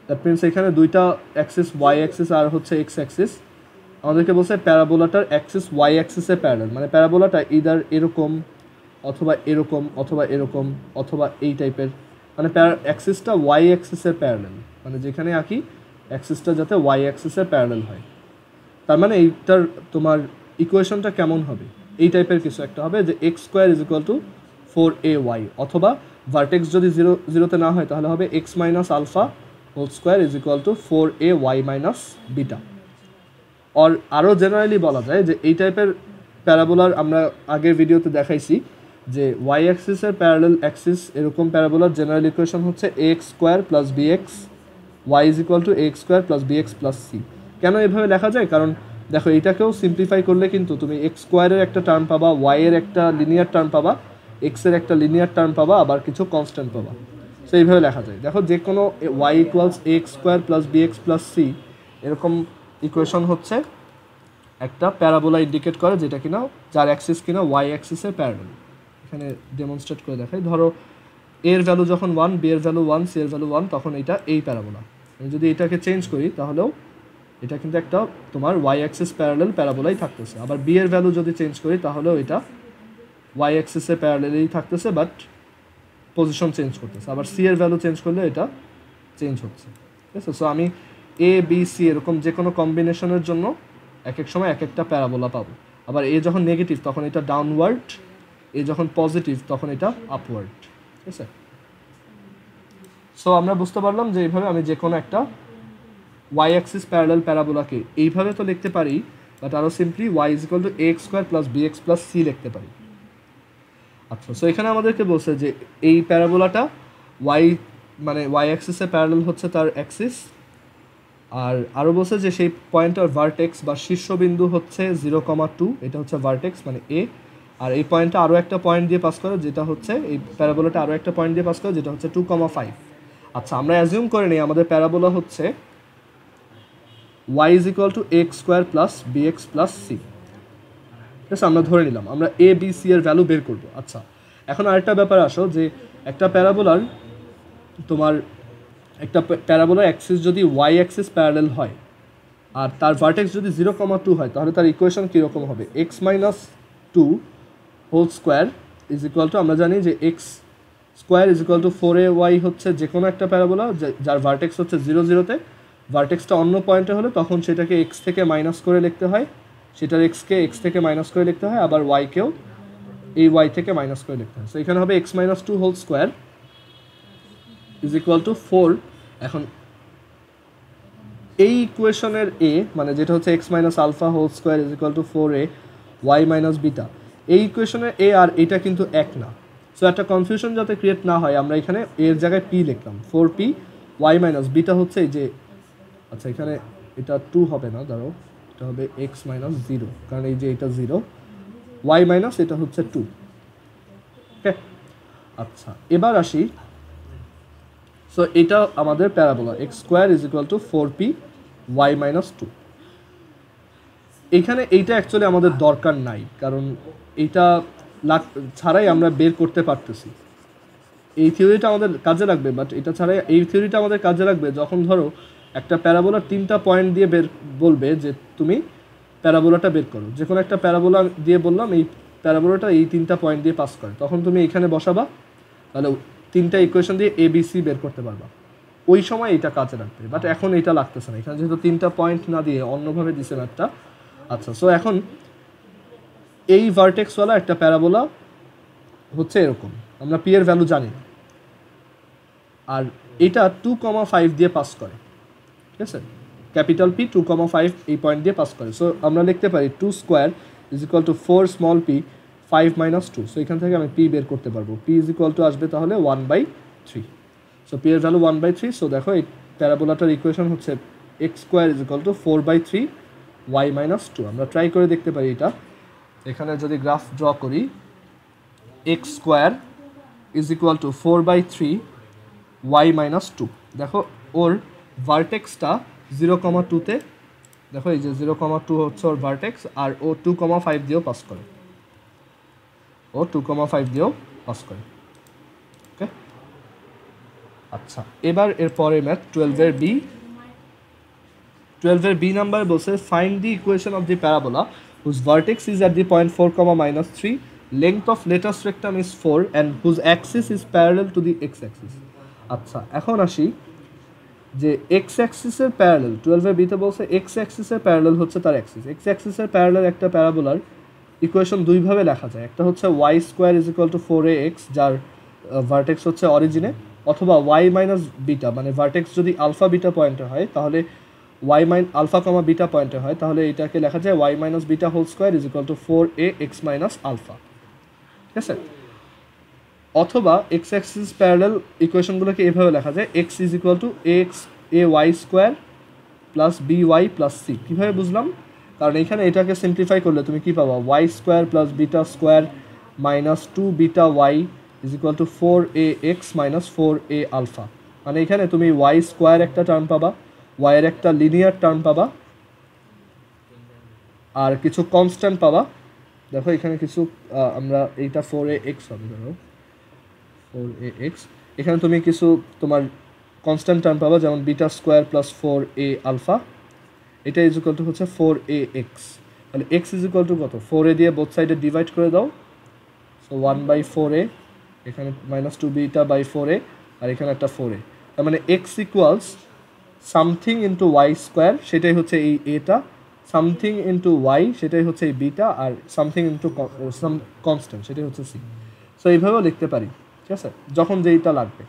দ্যাট মিনস এখানে দুইটা অ্যাক্সিস y-axis আর হচ্ছে x-axis। আমাদেরকে বলছে প্যারাবোলাটার অ্যাক্সিস y-axis-এর প্যারালাল, মানে প্যারাবোলাটা ইদার এরকম অথবা এরকম অথবা এরকম অথবা এই টাইপের, মানে অ্যাক্সিসটা y-axis-এর প্যারালাল, মানে যেখানে আঁকি অ্যাক্সিসটা যাতে y-axis-এর প্যারালাল হয়। তার মানে এইটার তোমার ইকুয়েশনটা কেমন হবে? এই টাইপের কিছু একটা হবে যে x square is equal to 4ay, অথবা ভার্টেক্স যদি 0তে না হয় তাহলে হবে x minus alpha whole square is equal to 4ay minus beta. আর আরও জেনারেলি বলা যায় যে এই টাইপের প্যারাবোলার আমরা আগের ভিডিওতে দেখাইছি যে ওয়াই অ্যাক্সিসের প্যারালাল অ্যাক্সিস এরকম প্যারাবোলার জেনারেল ইকুয়েশন হচ্ছে ax square plus bx y is equal two ax square plus bx plus c। কেন এভাবে লেখা যায়? কারণ দেখো এইটাকেও সিম্পলিফাই করলে কিন্তু তুমি এক্স স্কোয়ারের একটা টার্ম পাবা, ওয়াইয়ের একটা লিনিয়ার টার্ম পাবা, এক্সের একটা লিনিয়ার টার্ম পাবা, আবার কিছু কনস্ট্যান্ট পাবা। সো এইভাবে লেখা যায়। দেখো যে কোনো y equals x square plus b x plus c এরকম ইকুয়েশন হচ্ছে একটা প্যারাবোলা ইন্ডিকেট করে, যেটা কিনা যার অ্যাক্সিস কিনা ওয়াই অ্যাক্সিসের প্যারালাল। এখানে ডেমনস্ট্রেট করে দেখাই। ধরো এর ভ্যালু যখন 1, বি এর ভ্যালু 1, সি এর ভ্যালু 1, তখন এটা এই প্যারাবোলা। আমি যদি এটাকে চেঞ্জ করি তাহলেও এটা কিন্তু একটা তোমার ওয়াই অ্যাক্সিস প্যারালাল প্যারাবোলাই থাকতেছে। আবার বি এর ভ্যালু যদি চেঞ্জ করি তাহলেও এটা ওয়াই অ্যাক্সিসের প্যারালালেই থাকতেছে, বাট পজিশন চেঞ্জ করতেছে। আবার সি এর ভ্যালু চেঞ্জ করলে এটা চেঞ্জ হচ্ছে। ঠিক আছে, সো আমি এ বি সি এরকম যে কোনো কম্বিনেশনের জন্য এক এক সময় এক একটা প্যারাবোলা পাবো। আবার এ যখন নেগেটিভ তখন এটা ডাউনওয়ার্ড, এ যখন পজিটিভ তখন এটা আপওয়ার্ড, ঠিক আছে। সো আমরা বুঝতে পারলাম যে এইভাবে আমি যে কোনো একটা ওয়াই অ্যাক্সিস প্যারালাল প্যারাবোলাকে এইভাবে তো লিখতে পারি, বাট আরও simply y is equal to a x square plus b x plus c লিখতে পারি। আচ্ছা, সো এখানে আমাদেরকে বলছে যে এই প্যারাবোলাটা ওয়াই মানে ওয়াই অ্যাক্সিসের প্যারালাল হচ্ছে তার অ্যাক্সিস, আর আরও বলছে যে সেই পয়েন্টের ভার্টেক্স বা শীর্ষবিন্দু হচ্ছে 0,2, এটা হচ্ছে ভার্টেক্স মানে এ, আর এই পয়েন্টটা আরও একটা পয়েন্ট দিয়ে পাস করে যেটা হচ্ছে এই প্যারাবোলাটা আরও একটা পয়েন্ট দিয়ে পাস করে যেটা হচ্ছে 2,5। আচ্ছা, আমরা অ্যাজিউম করে নিই আমাদের প্যারাবোলা হচ্ছে y is equal to x square plus b x plus c, ঠিক আছে। আমরা ধরে নিলাম আমরা এ বি সি এর ভ্যালু বের করব। আচ্ছা, এখন আরেকটা ব্যাপার আসো যে একটা প্যারাবোলার তোমার একটা প্যারাবোলার অ্যাক্সিস যদি ওয়াই অ্যাক্সিস প্যারালেল হয় আর তার ভার্টেক্স যদি 0,2 হয় তাহলে তার ইকুয়েশন কীরকম হবে? X minus two whole square is equal to, আমরা জানি যে x square is equal to 4ay হচ্ছে যে কোনো একটা প্যারাবোলা যার ভার্টেক্স হচ্ছে 0,0-তে, ভার্টেক্সটা অন্য পয়েন্টে হলে তখন সেটাকে এক্স থেকে মাইনাস করে লিখতে হয়, সেটার এক্সকে এক্স থেকে মাইনাস করে লিখতে হয়, আবার ওয়াইকেও এই ওয়াই থেকে মাইনাস করে লিখতে হয়। সো এখানে হবে x minus two whole square is equal to 4। এখন এই ইকুয়েশনের এ মানে যেটা হচ্ছে x minus alpha whole square is equal to 4a y minus beta, এই ইকুয়েশনের এ আর এটা কিন্তু এক না। সো একটা কনফিউশন যাতে ক্রিয়েট না হয় আমরা এখানে এর জায়গায় পি লিখলাম, 4p ওয়াই মাইনাস বিটা হচ্ছে এই যে, আচ্ছা এখানে এটা 2 হবে না, ধরো এটা হবে এক্স মাইনাস 0, কারণ এই যে এটা 0, ওয়াই মাইনাস এটা হচ্ছে 2, ওকে। আচ্ছা, এবার আসি, সো এটা আমাদের parabola x square is equal to 4p y minus 2। এইখানে এইটা অ্যাকচুয়ালি আমাদের দরকার নাই, কারণ এইটা ছাড়াই আমরা বের করতে পারতেছি। এই থিওরিটা আমাদের কাজে লাগবে, বাট এটা ছাড়াই এই থিওরিটা আমাদের কাজে লাগবে যখন ধরো একটা প্যারাবোলার 3টা পয়েন্ট দিয়ে বলবে যে তুমি প্যারাবোলাটা বের করো, যে কোনো একটা প্যারাবোলা দিয়ে বললাম এই প্যারাবোলাটা এই 3টা পয়েন্ট দিয়ে পাস করে, তখন তুমি এখানে বসাবা, তাহলে 3টা ইকুয়েশন দিয়ে এ বি সি বের করতে পারবা। ওই সময় এটা কাজে লাগবে, বাট এখন এটা লাগতেছে না, এখানে যেহেতু 3টা পয়েন্ট না দিয়ে অন্যভাবে দিছে ম্যাথটা। আচ্ছা, সো এখন এই ভার্টেক্সওয়ালা একটা প্যারাবোলা হচ্ছে এরকম, আমরা পি এর ভ্যালু জানি না, আর এটা 2,5 দিয়ে পাস করে, ঠিক আছে। ক্যাপিটাল পি 2,5 এই পয়েন্ট দিয়ে পাস করে। সো আমরা লিখতে পারি 2 square is equal to 4 small P 5 minus 2। So এখান থেকে আমি পি বের করতে পারবো, পি ইজ ইকুয়াল টু আসবে তাহলে 1/3। সো পি এর ভ্যালু 1/3। সো দেখো এই প্যারাবোলাটার ইকুয়েশন হচ্ছে x square is equal to 4/3 y minus 2। আমরা ট্রাই করে দেখতে পারি এটা, এখানে যদি গ্রাফ ড্র করি, x square is equal to 4/3 y minus 2, দেখো ওর ভার্টেক্সটা 0,2-তে, দেখো এই যে 0,2 হচ্ছে ওর ভার্টেক্স, আর ও 2,5 দিয়েও পাস করে, ও 2,5 দিয়েও পাস করে, ওকে। আচ্ছা, এবার এর পরে ম্যাথ 12-এর বি নাম্বার বলছে find the equation of the parabola whose vertex is at the point 4,-3, length of latus rectum is 4 and whose axis is parallel to the x axis. আচ্ছা, এখন আসি যে এক্স অ্যাক্সিসের প্যারালেল, 12-এর বিতে বলছে এক্স অ্যাক্সিসের প্যারালেল হচ্ছে তার অ্যাক্সিস। এক্স অ্যাক্সিসের প্যারালেল একটা প্যারাবোলার ইকুয়েশন দুইভাবে লেখা যায়, একটা হচ্ছে y square is equal to 4ax যার ভার্টেক্স হচ্ছে অরিজিনে, অথবা ওয়াই মাইনাস বিটা মানে ভার্টেক্স যদি আলফা বিটা পয়েন্টে হয় তাহলে ওয়াই আলফা কমা বিটা পয়েন্টে হয় তাহলে এটাকে লেখা যায় y minus beta whole square is equal to 4ax minus alpha, ঠিক আছে। অথবা এক্স অ্যাক্সিস প্যারালেল ইকুয়েশনগুলোকে এভাবে লেখা যায় x is equal to a y square plus b y plus c. কীভাবে বুঝলাম? কারণ এখানে এটাকে সিম্পলিফাই করলে তুমি কী পাবা, y square plus beta square minus 2 beta y is equal to 4ax minus 4a alpha. মানে এখানে তুমি ওয়াই স্কোয়ার একটা টার্ম পাবা, ওয়াইয়ের একটা লিনিয়ার টার্ম পাবা, আর কিছু কনস্ট্যান্ট পাবা। দেখো এখানে কিছু আমরা এইটা 4ax হবে, ধরো 4ax, এখানে তুমি কিছু তোমার কনস্ট্যান্ট টার্ম পাবা যেমন beta square plus 4a alpha, এটা ইজ ইকুয়াল টু হচ্ছে 4ax। তাহলে এক্স ইজ ইকুয়াল টু কত, 4a দিয়ে বোথ সাইডে ডিভাইড করে দাও, সো 1/4a, এখানে মাইনাস 2 বিটা বাই 4a, আর এখানে একটা 4a, তার মানে x equals something into y square, সেটাই হচ্ছে এই এটা সামথিং ইন্টু ওয়াই সেটাই হচ্ছে এই বিটা, আর সামথিং ইন্টু সাম কনস্ট্যান্ট সেটাই হচ্ছে সি। সো এইভাবেও লিখতে পারি, ঠিক আছে, যখন যেইটা লাগবে।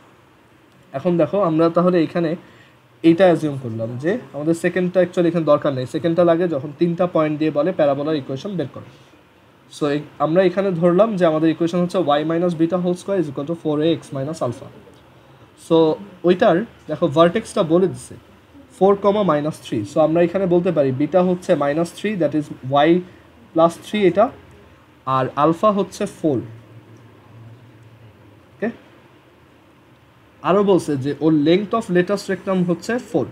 এখন দেখো আমরা তাহলে এখানে এইটা অ্যাজিউম করলাম যে আমাদের সেকেন্ডটা অ্যাকচুয়ালি এখানে দরকার নেই, সেকেন্ডটা লাগে যখন 3টা পয়েন্ট দিয়ে বলে প্যারাবোলার ইকুয়েশন বের করো। সো আমরা এখানে ধরলাম যে আমাদের ইকুয়েশন হচ্ছে y minus beta whole square is equal to 4ax minus alpha. So ওইটার দেখো ভার্টেক্সটা বলে দিচ্ছে 4, -3। সো আমরা এখানে বলতে পারি বিটা হচ্ছে -3, দ্যাট ইজ y প্লাস 3 এটা, আর আলফা হচ্ছে 4। ওকে, আরও বলছে যে ওর লেংথ অফ লেটাস্ট রেক্টাম হচ্ছে 4।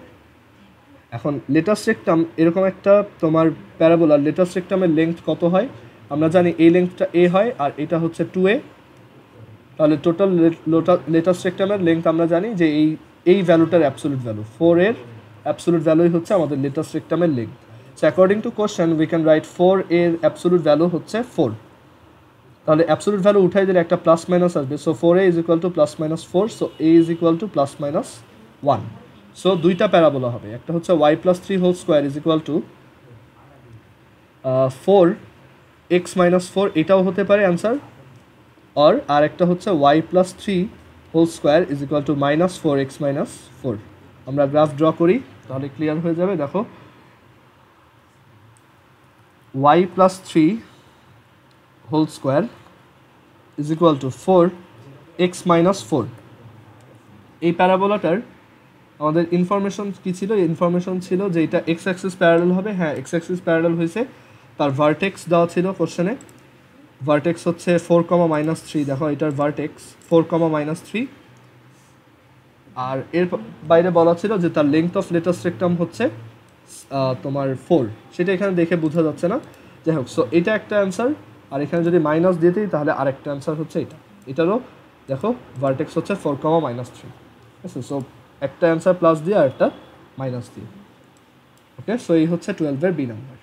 এখন লেটাস্ট রেক্টাম এরকম একটা তোমার প্যারাবোলার লেটাস্ট রেক্টামের লেংথ কত হয় আমরা জানি, এই লেংথটা a হয় আর এটা হচ্ছে 2a। তাহলে টোটাল লেটাস্ট রেক্টামের লেংথ আমরা জানি যে এই ভ্যালুটার অ্যাবসোলিউট ভ্যালু 4 এর অ্যাবসোলিউট ভ্যালুই হচ্ছে আমাদের লেটাস্ট রেক্টামের length. So according to question we can write 4 এর অ্যাবসোলিউট ভ্যালু হচ্ছে 4। তাহলে অ্যাবসোলিউট ভ্যালু উঠাই দিলে একটা প্লাস মাইনাস আসবে। So 4a is equal to plus minus 4, so a is equal to plus minus 1। So দুইটা প্যারাবোলা হবে, একটা হচ্ছে y plus 3 whole square is equal to 4x minus 4, এটাও হতে পারে অ্যান্সার, আর একটা হচ্ছে y plus 3 whole square is equal to minus 4x minus 4। আমরা গ্রাফ ড্র করি তাহলে ক্লিয়ার হয়ে যাবে। দেখো y plus 3 whole square is equal to 4x minus 4। এই প্যারাবোলাটার আমাদের ইনফরমেশন কী ছিল? ইনফরমেশন ছিল যে এটা এক্স অ্যাক্সিস প্যারালাল হবে। হ্যাঁ, এক্স অ্যাক্সিস প্যারালাল হয়েছে। তার ভার্টেক্স দেওয়া ছিল কোশ্চেনে, ভার্টেক্স হচ্ছে 4, -3। দেখো এটার ভার্টেক্স 4, আর এর বাইরে বলা ছিল যে তার লেংথ অফ লেটাস্ট রেক্টাম হচ্ছে তোমার 4, সেটা এখানে দেখে বোঝা যাচ্ছে না। যাই হোক, সো এটা একটা অ্যান্সার, আর এখানে যদি মাইনাস দিয়ে দিই তাহলে আরেকটা অ্যান্সার হচ্ছে এটা। এটারও দেখো ভার্টেক্স হচ্ছে 4, -3। ঠিক আছে, সো একটা অ্যান্সার প্লাস দিয়ে আর একটা মাইনাস দিয়ে। ওকে, সো এই হচ্ছে 12 এর বি নাম্বার।